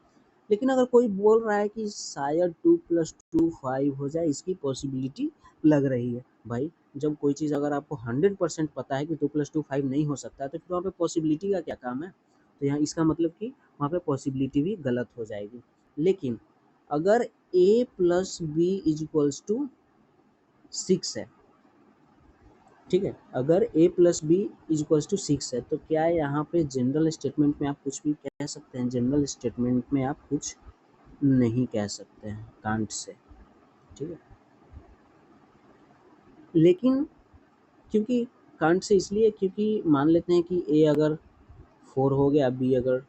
Speaker 1: लेकिन अगर कोई बोल रहा है कि शायद 2 + 2 5 हो जाए, इसकी पॉसिबिलिटी लग रही है, भाई जब कोई चीज़ अगर आपको 100% पता है कि 2 + 2 5 नहीं हो सकता है, तो फिर वहाँ पे पॉसिबिलिटी का क्या काम है। तो यहाँ इसका मतलब कि वहाँ पे पॉसिबिलिटी भी गलत हो जाएगी। लेकिन अगर a + b = 6 है, ठीक है। अगर a + b = 6 है, तो क्या यहाँ पे जनरल स्टेटमेंट में आप कुछ भी कह सकते हैं? जनरल स्टेटमेंट में आप कुछ नहीं कह सकते हैं कांट से, ठीक है। लेकिन क्योंकि कांट से इसलिए, क्योंकि मान लेते हैं कि a अगर 4 हो गया, b अगर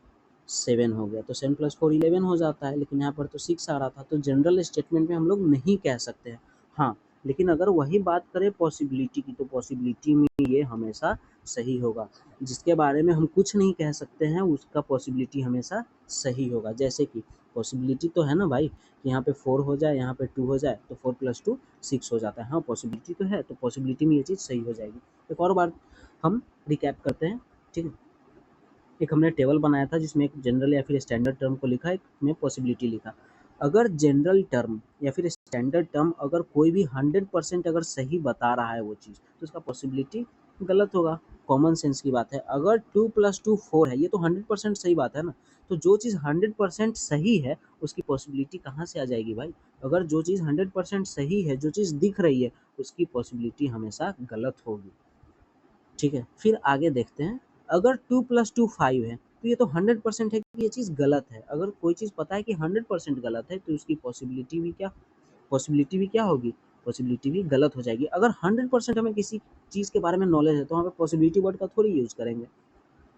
Speaker 1: 7 हो गया, तो 7 + 4 11 हो जाता है। लेकिन यहाँ पर तो 6 आ रहा था, तो जनरल स्टेटमेंट में हम लोग नहीं कह सकते हैं। हाँ, लेकिन अगर वही बात करें पॉसिबिलिटी की, तो पॉसिबिलिटी में ये हमेशा सही होगा। जिसके बारे में हम कुछ नहीं कह सकते हैं, उसका पॉसिबिलिटी हमेशा सही होगा। जैसे कि पॉसिबिलिटी तो है ना भाई कि यहाँ पे 4 हो जाए, यहाँ पे 2 हो जाए, तो 4 + 2 6 हो जाता है। हाँ, पॉसिबिलिटी तो है, तो पॉसिबिलिटी में ये चीज़ सही हो जाएगी। एक और बार हम रिकैप करते हैं, ठीक है। एक हमने टेबल बनाया था जिसमें एक जनरल या फिर स्टैंडर्ड टर्म को लिखा, एक में पॉसिबिलिटी लिखा। अगर जनरल टर्म या फिर स्टैंडर्ड टर्म अगर कोई भी 100% अगर सही बता रहा है वो चीज़, तो उसका पॉसिबिलिटी गलत होगा। कॉमन सेंस की बात है। अगर 2 + 2 4 है, ये तो 100% सही बात है ना। तो जो चीज़ 100% सही है, उसकी पॉसिबिलिटी कहाँ से आ जाएगी भाई। अगर जो चीज़ 100% सही है, जो चीज़ दिख रही है, उसकी पॉसिबिलिटी हमेशा गलत होगी, ठीक है। फिर आगे देखते हैं, अगर 2 + 2 5 है, तो ये तो 100% है कि ये चीज़ गलत है। अगर कोई चीज़ पता है कि 100% गलत है, तो उसकी पॉसिबिलिटी भी क्या होगी, पॉसिबिलिटी भी गलत हो जाएगी। अगर 100% हमें किसी चीज़ के बारे में नॉलेज है, तो वहाँ पे पॉसिबिलिटी वर्ड का थोड़ी यूज़ करेंगे।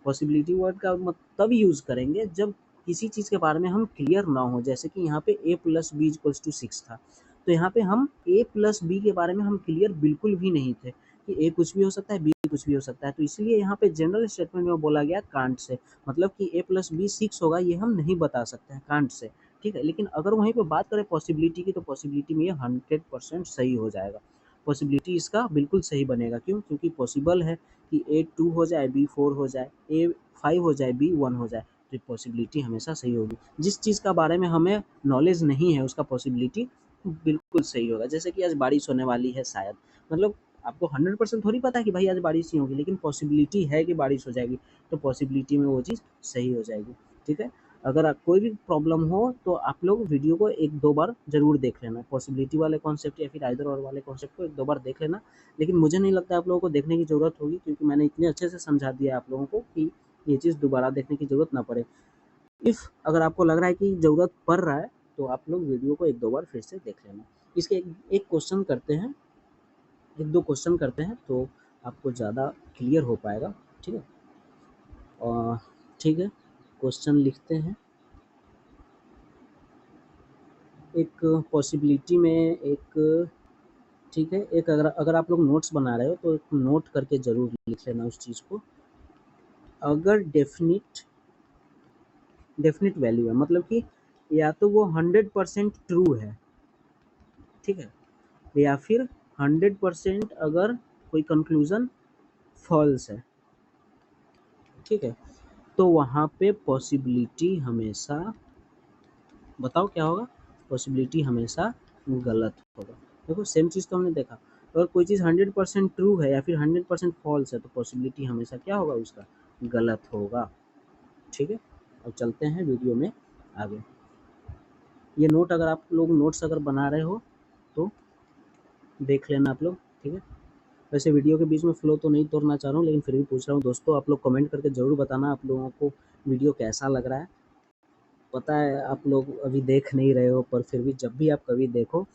Speaker 1: पॉसिबिलिटी वर्ड का तब यूज़ करेंगे जब किसी चीज़ के बारे में हम क्लियर ना हो। जैसे कि यहाँ पे a + b = 6 था, तो यहाँ पे हम a + b के बारे में हम क्लियर बिल्कुल भी नहीं थे कि a कुछ भी हो सकता है, b कुछ भी हो सकता है। तो इसलिए यहाँ पे जनरल स्टेटमेंट में बोला गया कांट से, मतलब कि a + b 6 होगा, ये हम नहीं बता सकते हैं कांट से, ठीक है। लेकिन अगर वहीं पे बात करें पॉसिबिलिटी की, तो पॉसिबिलिटी में ये 100% सही हो जाएगा। पॉसिबिलिटी इसका बिल्कुल सही बनेगा। क्यों? क्योंकि पॉसिबल है कि a 2 हो जाए, b 4 हो जाए, a 5 हो जाए, b 1 हो जाए, तो पॉसिबिलिटी हमेशा सही होगी। जिस चीज़ का बारे में हमें नॉलेज नहीं है, उसका पॉसिबिलिटी बिल्कुल सही होगा। जैसे कि आज बारिश होने वाली है शायद, मतलब आपको 100% थोड़ी पता है कि भाई आज बारिश ही होगी, लेकिन पॉसिबिलिटी है कि बारिश हो जाएगी, तो पॉसिबिलिटी में वो चीज़ सही हो जाएगी। ठीक है, अगर कोई भी प्रॉब्लम हो तो आप लोग वीडियो को 1-2 बार ज़रूर देख लेना, पॉसिबिलिटी वाले कॉन्सेप्ट या फिर आइदर और वाले कॉन्सेप्ट को 1-2 बार देख लेना। लेकिन मुझे नहीं लगता आप लोगों को देखने की ज़रूरत होगी, क्योंकि मैंने इतने अच्छे से समझा दिया आप लोगों को कि ये चीज़ दोबारा देखने की ज़रूरत ना पड़े। इफ़ अगर आपको लग रहा है कि ज़रूरत पड़ रहा है तो आप लोग वीडियो को 1-2 बार फिर से देख लेना। इसके एक क्वेश्चन करते हैं, 1-2 क्वेश्चन करते हैं तो आपको ज़्यादा क्लियर हो पाएगा। ठीक है, और ठीक है, क्वेश्चन लिखते हैं। एक पॉसिबिलिटी में एक, ठीक है, एक अगर आप लोग नोट्स बना रहे हो तो एक नोट करके ज़रूर लिख लेना उस चीज़ को। अगर डेफिनिट वैल्यू है, मतलब कि या तो वो 100% ट्रू है, ठीक है, या फिर 100% अगर कोई कंक्लूजन फॉल्स है, ठीक है, तो वहाँ पे पॉसिबिलिटी हमेशा, बताओ क्या होगा, पॉसिबिलिटी हमेशा गलत होगा। देखो सेम चीज़ तो हमने देखा, अगर कोई चीज़ 100% ट्रू है या फिर 100% फॉल्स है तो पॉसिबिलिटी हमेशा क्या होगा, उसका गलत होगा। ठीक है, अब चलते हैं वीडियो में आगे। ये नोट अगर आप लोग नोट्स अगर बना रहे हो तो देख लेना आप लोग। ठीक है, वैसे वीडियो के बीच में फ्लो तो नहीं तोड़ना चाह रहा हूँ, लेकिन फिर भी पूछ रहा हूँ दोस्तों, आप लोग कमेंट करके ज़रूर बताना आप लोगों को वीडियो कैसा लग रहा है। पता है आप लोग अभी देख नहीं रहे हो, पर फिर भी जब भी आप कभी देखो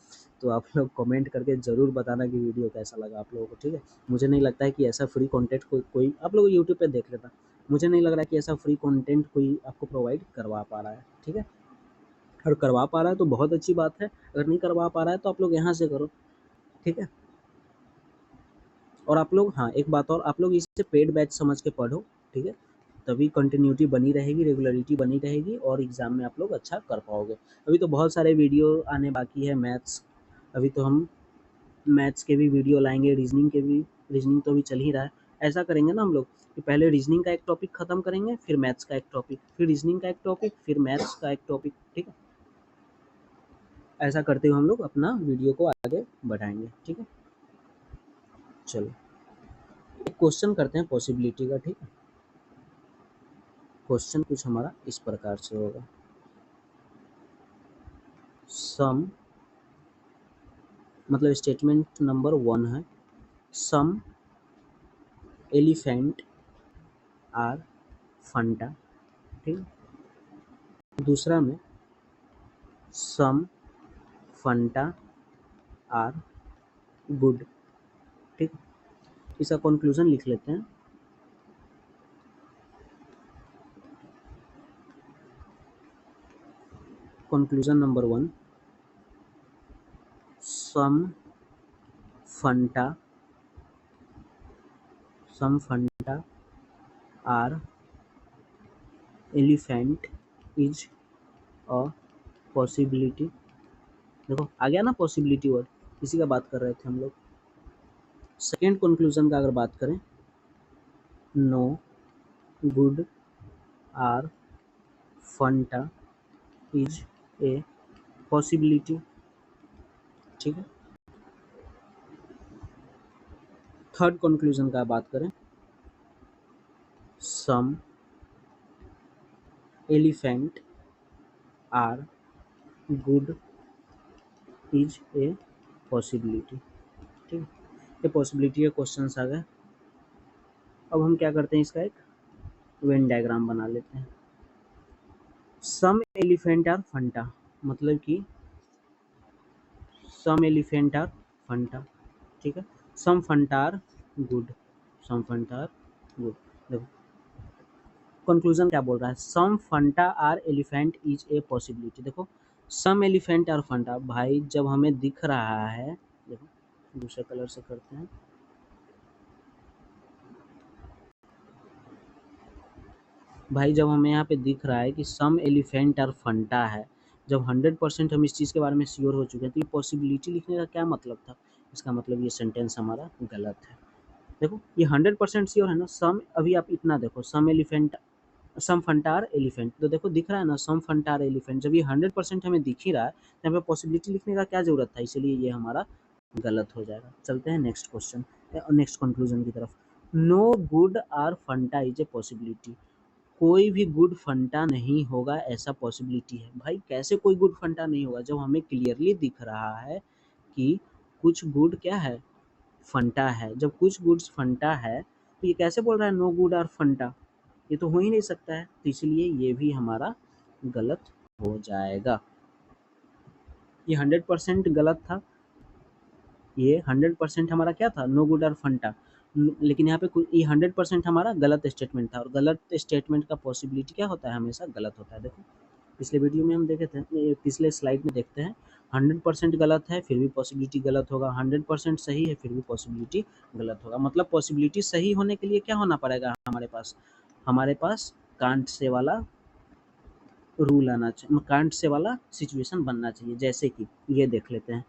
Speaker 1: तो आप लोग कमेंट करके ज़रूर बताना कि वीडियो कैसा लगा आप लोगों को। ठीक है, मुझे नहीं लगता है कि ऐसा फ्री कंटेंट कोई आप लोग यूट्यूब पे देख लेता, मुझे नहीं लग रहा है कि ऐसा फ्री कंटेंट कोई आपको प्रोवाइड करवा पा रहा है। ठीक है, और करवा पा रहा है तो बहुत अच्छी बात है, अगर नहीं करवा पा रहा है तो आप लोग यहाँ से करो। ठीक है, और आप लोग, हाँ एक बात और, आप लोग इसे पेड बैच समझ के पढ़ो। ठीक है, तभी कंटिन्यूटी बनी रहेगी, रेगुलरिटी बनी रहेगी और एग्ज़ाम में आप लोग अच्छा कर पाओगे। अभी तो बहुत सारे वीडियो आने बाकी है मैथ्स, अभी तो हम मैथ्स के भी वीडियो लाएंगे, रीजनिंग के भी, रीजनिंग तो अभी चल ही रहा है। ऐसा करेंगे ना हम लोग कि पहले रीजनिंग का एक टॉपिक ख़त्म करेंगे, फिर मैथ्स का एक टॉपिक, फिर रीजनिंग का एक टॉपिक, फिर मैथ्स का एक टॉपिक। ठीक है, ऐसा करते हुए हम लोग अपना वीडियो को आगे बढ़ाएंगे। ठीक है, चलो एक क्वेश्चन करते हैं पॉसिबिलिटी का। ठीक है, क्वेश्चन कुछ हमारा इस प्रकार से होगा, सम, मतलब स्टेटमेंट नंबर 1 है, सम एलिफेंट आर फंटा। ठीक, दूसरा में सम फंटा आर गुड। ठीक, इसका कंक्लूजन लिख लेते हैं। Conclusion number 1, some Fanta are elephant is a possibility. देखो आ गया ना पॉसिबिलिटी वर्ड, इसी का बात कर रहे थे हम लोग। सेकेंड कंक्लूजन का अगर बात करें, no good are Fanta is a possibility. ठीक है, थर्ड कंक्लूजन का बात करें, some elephant are good is a possibility. ठीक है, ये पॉसिबिलिटी के क्वेश्चन आ गए। अब हम क्या करते हैं, इसका एक वेन डायग्राम बना लेते हैं। सम एलिफेंट आर फंटा, मतलब कि सम एलिफेंट आर फंटा। ठीक है, some Fanta are good, some Fanta are good. देखो कंक्लूजन क्या बोल रहा है, some Fanta are elephant is a possibility. देखो सम एलिफेंट आर फंटा, भाई जब हमें दिख रहा है, देखो दूसरे कलर से करते हैं, भाई जब हमें यहाँ पे दिख रहा है कि सम एलिफेंट और फंटा है, जब 100% हम इस चीज़ के बारे में श्योर हो चुके हैं, तो ये पॉसिबिलिटी लिखने का क्या मतलब था, इसका मतलब ये सेंटेंस हमारा गलत है। देखो ये 100% श्योर है ना, सम, अभी आप इतना देखो, सम एलिफेंट, सम फंटार एलिफेंट, तो देखो दिख रहा है ना सम फंटार एलिफेंट, जब ये 100% हमें दिख ही रहा है तो यहाँ पे पॉसिबिलिटी लिखने का क्या जरूरत था, इसलिए ये हमारा गलत हो जाएगा। चलते हैं नेक्स्ट क्वेश्चन। नेक्स्ट कंक्लूजन की तरफ। No good are Fanta is a possibility, कोई भी गुड फंटा नहीं होगा ऐसा पॉसिबिलिटी है। भाई कैसे कोई गुड फंटा नहीं होगा, जब हमें क्लियरली दिख रहा है कि कुछ गुड क्या है, फंटा है। जब कुछ गुड्स फंटा है तो ये कैसे बोल रहा है नो गुड आर फंटा, ये तो हो ही नहीं सकता है। तो इसलिए ये भी हमारा गलत हो जाएगा। ये 100% गलत था, ये 100% हमारा क्या था, नो गुड और फंटा। लेकिन यहाँ पे ये 100% हमारा गलत स्टेटमेंट था, और गलत स्टेटमेंट का पॉसिबिलिटी क्या होता है, हमेशा गलत होता है। देखो पिछले वीडियो में हम देखे थे, पिछले स्लाइड में देखते हैं, 100% गलत है फिर भी पॉसिबिलिटी गलत होगा, 100% सही है फिर भी पॉसिबिलिटी गलत होगा। मतलब पॉसिबिलिटी सही होने के लिए क्या होना पड़ेगा, हमारे पास कांट से वाला रूल आना चाहिए, कांट से वाला सिचुएशन बनना चाहिए। जैसे कि ये देख लेते हैं,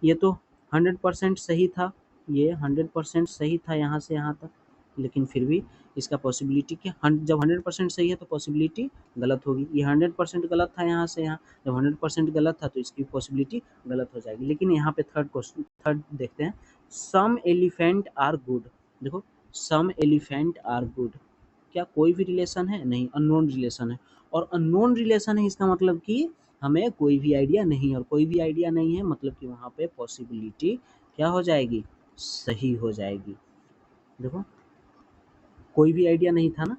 Speaker 1: ये तो 100% सही था, ये 100% सही था यहाँ से यहाँ तक, लेकिन फिर भी इसका पॉसिबिलिटी क्या, जब 100% सही है तो पॉसिबिलिटी गलत होगी। ये 100% गलत था यहाँ से यहाँ, जब 100% गलत था तो इसकी पॉसिबिलिटी गलत हो जाएगी। लेकिन यहाँ पे थर्ड देखते हैं, सम एलिफेंट आर गुड। देखो सम एलिफेंट आर गुड, क्या कोई भी रिलेशन है, नहीं, अननोन रिलेशन है। और अननोन रिलेशन है इसका मतलब कि हमें कोई भी आइडिया नहीं, और कोई भी आइडिया नहीं है मतलब कि वहाँ पे पॉसिबिलिटी क्या हो जाएगी, सही हो जाएगी। देखो कोई भी आइडिया नहीं था ना,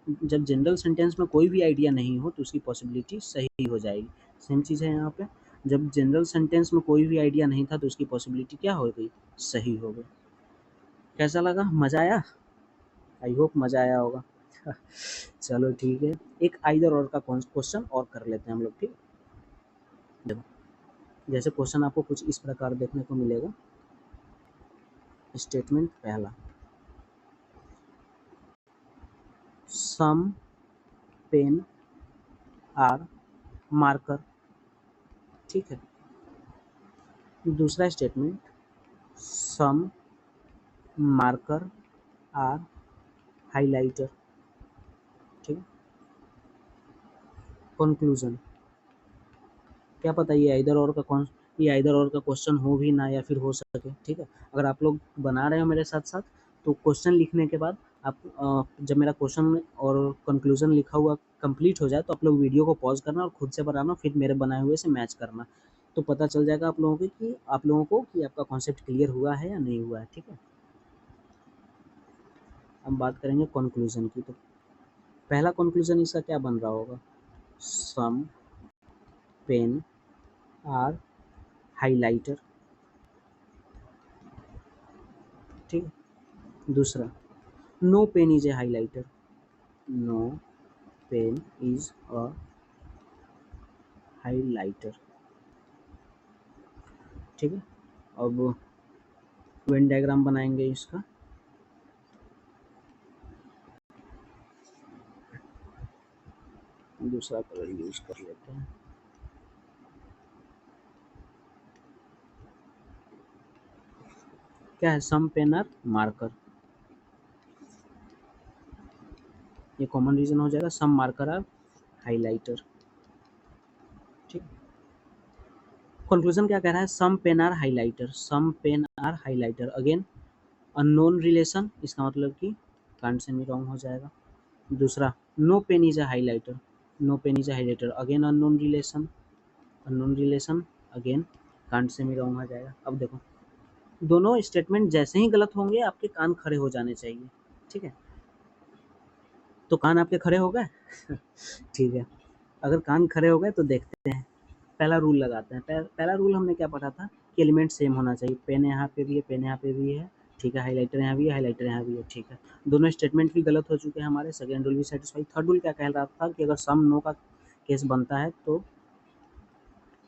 Speaker 1: जब जनरल सेंटेंस में कोई भी आइडिया नहीं हो तो उसकी पॉसिबिलिटी सही हो जाएगी। सेम चीज़ है यहाँ पे, जब जनरल सेंटेंस में कोई भी आइडिया नहीं था तो उसकी पॉसिबिलिटी क्या हो गई, सही हो गई। कैसा लगा, मज़ा आया? आई होप मज़ा आया होगा। चलो ठीक है, एक आइदर और का क्वेश्चन और कर लेते हैं हम लोग, ठीक है। देखो जैसे क्वेश्चन आपको कुछ इस प्रकार देखने को मिलेगा। स्टेटमेंट पहला, सम पेन आर मार्कर, ठीक है। दूसरा statement, some marker are highlighter, ठीक है। कंक्लूजन, क्या पता ये इधर और का ये इधर और का क्वेश्चन हो भी ना, या फिर हो सके, ठीक है। अगर आप लोग बना रहे हो मेरे साथ साथ तो क्वेश्चन लिखने के बाद आप जब मेरा क्वेश्चन और कंक्लूजन लिखा हुआ कंप्लीट हो जाए तो आप लोग वीडियो को पॉज करना और खुद से बनाना, फिर मेरे बनाए हुए से मैच करना, तो पता चल जाएगा आप लोगों को कि आपका कॉन्सेप्ट क्लियर हुआ है या नहीं हुआ है, ठीक है। अब बात करेंगे कंक्लूजन की, तो पहला कंक्लूजन इसका क्या बन रहा होगा, सम पेन आर हाइलाइटर, ठीक है। दूसरा, no pen is a highlighter, no pen is a highlighter, ठीक है। अब वेन डायग्राम बनाएंगे इसका, दूसरा कलर यूज कर लेते हैं। क्या है, सम पेन आर मार्कर, ये कॉमन रीजन हो जाएगा, सम मार्कर आर हाइलाइटर, ठीक। कंक्लूजन क्या कह रहा है, some pen are highlighter, some pen are highlighter, again unknown relation, इसका मतलब कि कांट से भी रॉन्ग हो जाएगा। दूसरा, no pen is a highlighter, no pen is a highlighter, again unknown relation, again can't say भी रॉन्ग हो जाएगा। अब देखो दोनों स्टेटमेंट जैसे ही गलत होंगे आपके कान खड़े हो जाने चाहिए, ठीक है। तो कान आपके खड़े हो गए ठीक है, अगर कान खड़े हो गए तो देखते हैं, पहला रूल लगाते हैं। पहला रूल हमने क्या पढ़ा था कि एलिमेंट सेम होना चाहिए, पेन यहाँ पे भी है, पेन यहाँ पे भी है, ठीक है, हाइलाइटर यहाँ भी है, हाइलाइटर यहाँ भी है, ठीक है। दोनों स्टेटमेंट भी गलत हो चुके हैं हमारे, सेकेंड रूल भी सेटिस्फाई। थर्ड रूल क्या कह रहा था कि अगर सम नो का केस बनता है तो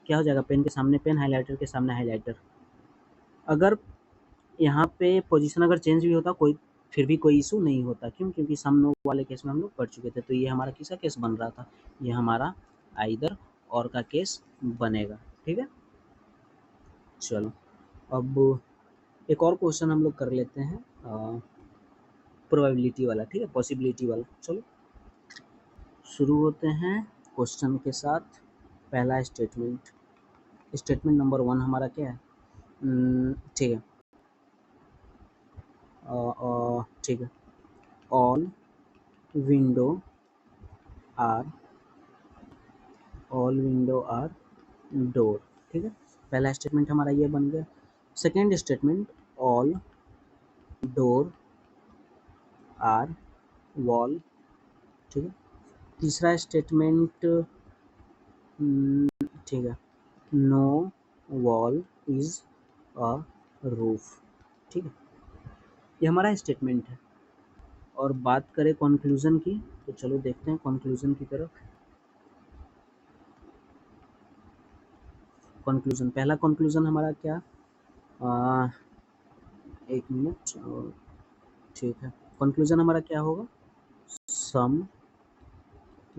Speaker 1: क्या हो जाएगा, पेन के सामने पेन, हाइलाइटर के सामने हाइलाइटर। अगर यहाँ पे पोजीशन अगर चेंज भी होता फिर भी कोई इशू नहीं होता, क्यों, क्योंकि सम नो वाले केस में हम लोग पढ़ चुके थे। तो ये हमारा किसका केस बन रहा था, ये हमारा आइदर और का केस बनेगा, ठीक है। चलो अब एक और क्वेश्चन हम लोग कर लेते हैं, प्रोबेबिलिटी वाला, ठीक है, पॉसिबिलिटी वाला। चलो शुरू होते हैं क्वेश्चन के साथ। पहला स्टेटमेंट, स्टेटमेंट नंबर 1 हमारा क्या है, ठीक है। ठीक है, ऑल विंडो आर डोर। ठीक है, पहला स्टेटमेंट हमारा ये बन गया। Second statement, all door are wall. ठीक है, तीसरा स्टेटमेंट, ठीक है, no wall is a roof. ठीक है, ये हमारा स्टेटमेंट है। और बात करें कंक्लूजन की, तो चलो देखते हैं कंक्लूजन की तरफ। कंक्लूजन, पहला कंक्लूजन हमारा क्या, एक मिनट, ठीक है, कंक्लूजन हमारा क्या होगा, some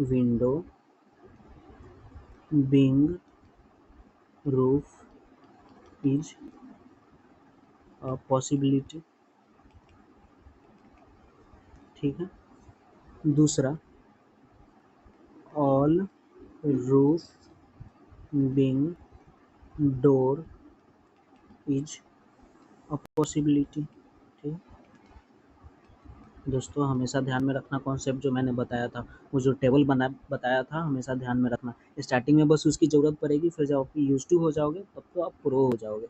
Speaker 1: window being roof is a possibility. ठीक है, दूसरा, all roof being door is a possibility. ठीक है दोस्तों, हमेशा ध्यान में रखना कॉन्सेप्ट जो मैंने बताया था, वो जो टेबल बना बताया था, हमेशा ध्यान में रखना। स्टार्टिंग में बस उसकी ज़रूरत पड़ेगी, फिर जब आप यूज टू हो जाओगे तब तो आप प्रो हो जाओगे।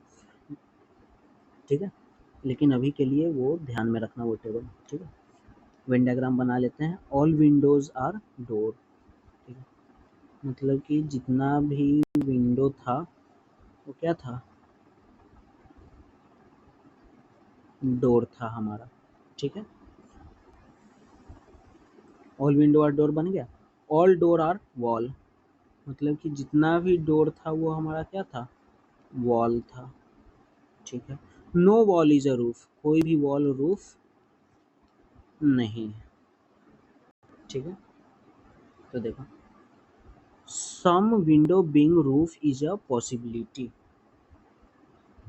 Speaker 1: ठीक है, लेकिन अभी के लिए वो ध्यान में रखना वो टेबल। ठीक है, वेन डायग्राम बना लेते हैं। All windows are door. ठीक है, मतलब कि जितना भी विंडो था वो क्या था, डोर था हमारा। ठीक है, ऑल विंडो आर डोर बन गया। ऑल डोर आर वॉल, मतलब कि जितना भी डोर था वो हमारा क्या था, वॉल था। ठीक है, no wall is a roof, कोई भी वॉल रूफ नहीं है। ठीक है, तो देखो, some window being roof is a possibility,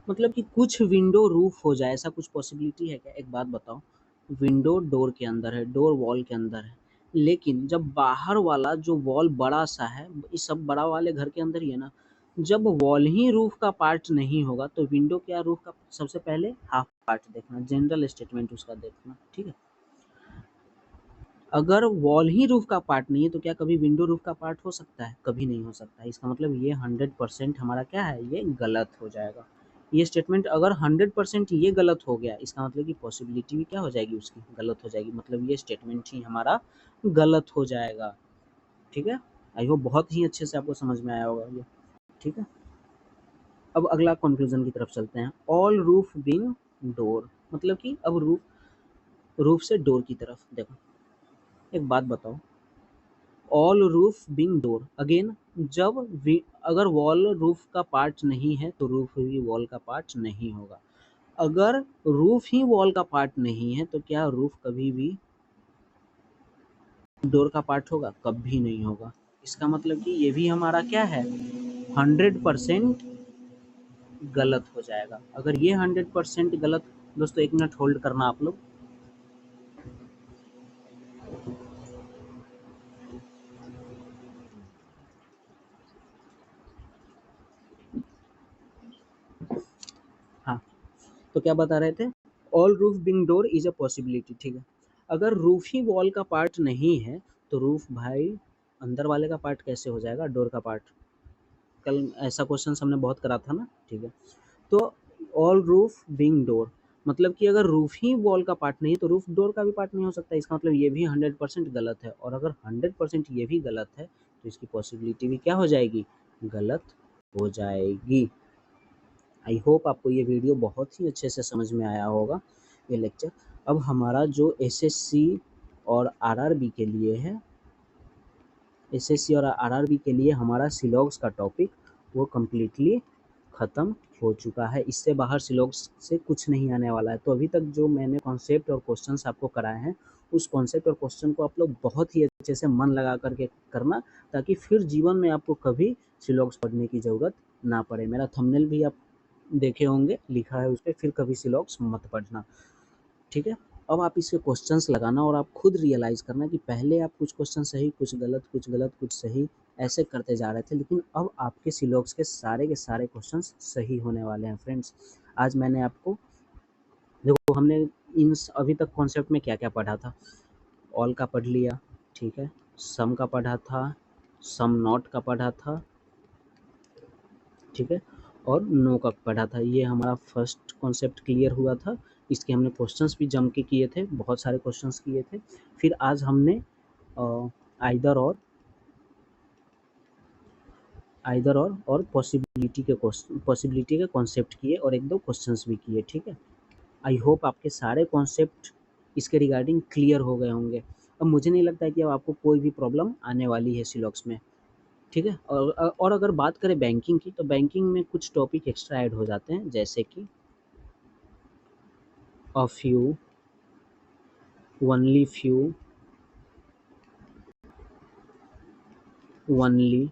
Speaker 1: मतलब कि कुछ विंडो रूफ हो जाए, ऐसा कुछ पॉसिबिलिटी है क्या? एक बात बताओ, विंडो डोर के अंदर है, डोर वॉल के अंदर है, लेकिन जब बाहर वाला जो वॉल बड़ा सा है, इस सब बड़ा वाले घर के अंदर ही है ना, जब वॉल ही रूफ का पार्ट नहीं होगा तो विंडो क्या रूफ का, सबसे पहले हाफ पार्ट देखना, जनरल स्टेटमेंट उसका देखना। ठीक है, अगर वॉल ही रूफ का पार्ट नहीं है तो क्या कभी विंडो रूफ का पार्ट हो सकता है? कभी नहीं हो सकता है। इसका मतलब ये 100% हमारा क्या है, ये गलत हो जाएगा। ये स्टेटमेंट अगर 100% ये गलत हो गया, इसका मतलब कि पॉसिबिलिटी भी क्या हो जाएगी, उसकी गलत हो जाएगी, मतलब ये स्टेटमेंट ही हमारा गलत हो जाएगा। ठीक है, आई होप बहुत ही अच्छे से आपको समझ में आया होगा ये। ठीक है, अब अगला कंक्लूजन की तरफ चलते हैं। ऑल रूफ बीइंग डोर, मतलब कि अब रूफ से डोर की तरफ देखो। एक बात बताओ, all roof being door, again जब अगर वॉल रूफ का पार्ट नहीं है तो रूफ भी वॉल का पार्ट नहीं होगा। अगर रूफ ही वॉल का पार्ट नहीं है तो क्या रूफ कभी भी डोर का पार्ट होगा? कभी नहीं होगा। इसका मतलब कि ये भी हमारा क्या है, 100% गलत हो जाएगा। अगर ये 100% गलत, दोस्तों एक मिनट होल्ड करना आप लोग। हाँ, तो क्या बता रहे थे, all roof being door is a possibility. ठीक है, अगर रूफ ही वॉल का पार्ट नहीं है तो रूफ भाई अंदर वाले का पार्ट कैसे हो जाएगा, डोर का पार्ट? कल ऐसा क्वेश्चन हमने बहुत करा था ना। ठीक है, तो ऑल रूफ बिंग डोर, मतलब कि अगर रूफ ही वॉल का पार्ट नहीं तो रूफ डोर का भी पार्ट नहीं हो सकता। इसका मतलब ये भी 100% गलत है, और अगर 100% ये भी गलत है तो इसकी पॉसिबिलिटी भी क्या हो जाएगी, गलत हो जाएगी। आई होप आपको ये वीडियो बहुत ही अच्छे से समझ में आया होगा, ये लेक्चर। अब हमारा जो एसएससी और आरआरबी के लिए है, एसएससी और आरआरबी के लिए हमारा सिलॉग्स का टॉपिक वो कम्प्लीटली ख़त्म हो चुका है। इससे बाहर सिलॉग्स से कुछ नहीं आने वाला है। तो अभी तक जो मैंने कॉन्सेप्ट और क्वेश्चंस आपको कराए हैं, उस कॉन्सेप्ट और क्वेश्चन को आप लोग बहुत ही अच्छे से मन लगा करके करना, ताकि फिर जीवन में आपको कभी सिलॉग्स पढ़ने की ज़रूरत ना पड़े। मेरा थंबनेल भी आप देखे होंगे, लिखा है उस पर, फिर कभी सिलॉग्स मत पढ़ना। ठीक है, अब आप इसके क्वेश्चंस लगाना और आप खुद रियलाइज़ करना कि पहले आप कुछ क्वेश्चन सही, कुछ गलत, कुछ गलत, कुछ सही, ऐसे करते जा रहे थे, लेकिन अब आपके सिलॉग्स के सारे क्वेश्चंस सही होने वाले हैं फ्रेंड्स। आज मैंने आपको, देखो हमने इन अभी तक कॉन्सेप्ट में क्या क्या पढ़ा था, ऑल का पढ़ लिया, ठीक है, सम का पढ़ा था, सम नॉट का पढ़ा था, ठीक है, और नो का पढ़ा था। ये हमारा फर्स्ट कॉन्सेप्ट क्लियर हुआ था। इसके हमने क्वेश्चंस भी जम के किए थे, बहुत सारे क्वेश्चंस किए थे। फिर आज हमने आइदर और पॉसिबिलिटी के कॉन्सेप्ट किए और एक दो क्वेश्चंस भी किए, ठीक है। आई होप आपके सारे कॉन्सेप्ट इसके रिगार्डिंग क्लियर हो गए होंगे। अब मुझे नहीं लगता है कि अब आपको कोई भी प्रॉब्लम आने वाली है सिलॉक्स में, ठीक है। और अगर बात करें बैंकिंग की, तो बैंकिंग में कुछ टॉपिक एक्स्ट्रा ऐड हो जाते हैं, जैसे कि a few, only few, only,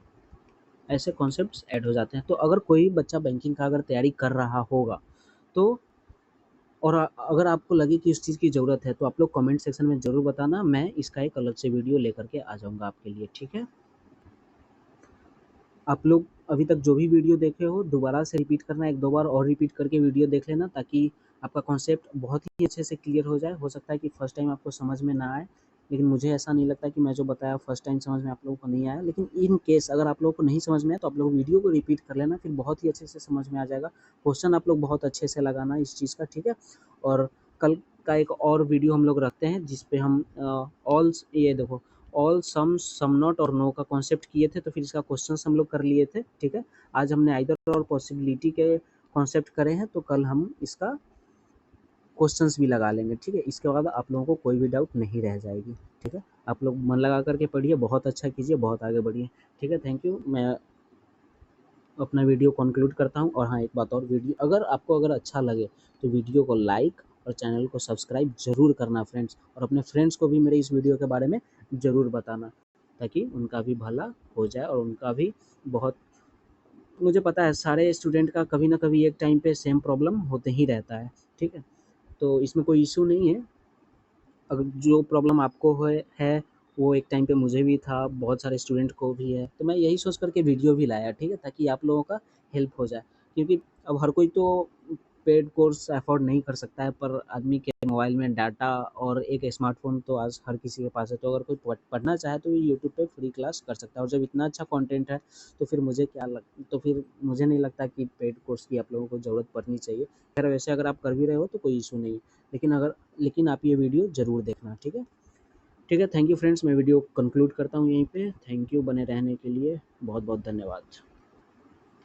Speaker 1: ऐसे कॉन्सेप्ट्स ऐड हो जाते हैं। तो अगर कोई बच्चा बैंकिंग का अगर तैयारी कर रहा होगा, तो और अगर आपको लगे कि इस चीज़ की ज़रूरत है, तो आप लोग कमेंट सेक्शन में ज़रूर बताना, मैं इसका एक अलग से वीडियो लेकर के आ जाऊँगा आपके लिए, ठीक है। आप लोग अभी तक जो भी वीडियो देखे हो, दोबारा से रिपीट करना, एक दो बार और रिपीट करके वीडियो देख लेना, ताकि आपका कॉन्सेप्ट बहुत ही अच्छे से क्लियर हो जाए। हो सकता है कि फर्स्ट टाइम आपको समझ में ना आए, लेकिन मुझे ऐसा नहीं लगता कि मैं जो बताया फर्स्ट टाइम समझ में आप लोगों को नहीं आया। लेकिन इन केस अगर आप लोगों को नहीं समझ में आया, तो आप लोग वीडियो को रिपीट कर लेना, फिर बहुत ही अच्छे से समझ में आ जाएगा। क्वेश्चन आप लोग बहुत अच्छे से लगाना इस चीज़ का, ठीक है। और कल का एक और वीडियो हम लोग रखते हैं, जिस पे हम ये देखो, ऑल, सम नॉट और नो का कॉन्सेप्ट किए थे, तो फिर इसका क्वेश्चंस हम लोग कर लिए थे, ठीक है। आज हमने आइदर और पॉसिबिलिटी के कॉन्सेप्ट करे हैं, तो कल हम इसका क्वेश्चंस भी लगा लेंगे, ठीक है। इसके बाद आप लोगों को कोई भी डाउट नहीं रह जाएगी, ठीक है। आप लोग मन लगा करके पढ़िए, बहुत अच्छा कीजिए, बहुत आगे बढ़िए, ठीक है। Thank you. मैं अपना वीडियो कंक्लूड करता हूँ। और हाँ, एक बात और, वीडियो अगर अच्छा लगे तो वीडियो को लाइक और चैनल को सब्सक्राइब ज़रूर करना फ्रेंड्स, और अपने फ्रेंड्स को भी मेरे इस वीडियो के बारे में ज़रूर बताना, ताकि उनका भी भला हो जाए। और उनका भी बहुत, मुझे पता है सारे स्टूडेंट का कभी ना कभी एक टाइम पे सेम प्रॉब्लम होते ही रहता है, ठीक है। तो इसमें कोई इशू नहीं है। अगर जो प्रॉब्लम आपको है वो एक टाइम पे मुझे भी था, बहुत सारे स्टूडेंट को भी है, तो मैं यही सोच करके वीडियो भी लाया, ठीक है, ताकि आप लोगों का हेल्प हो जाए। क्योंकि अब हर कोई तो पेड कोर्स अफोर्ड नहीं कर सकता है, पर आदमी के मोबाइल में डाटा और एक स्मार्टफोन तो आज हर किसी के पास है। तो अगर कोई पढ़ना चाहे तो यूट्यूब पे फ्री क्लास कर सकता है। और जब इतना अच्छा कंटेंट है, तो फिर मुझे नहीं लगता कि पेड कोर्स की आप लोगों को ज़रूरत पड़नी चाहिए। खैर, वैसे अगर आप कर भी रहे हो तो कोई इशू नहीं है, लेकिन आप ये वीडियो ज़रूर देखना, ठीक है। ठीक है, थैंक यू फ्रेंड्स। मैं वीडियो कंक्लूड करता हूँ यहीं पे। थैंक यू बने रहने के लिए, बहुत बहुत धन्यवाद।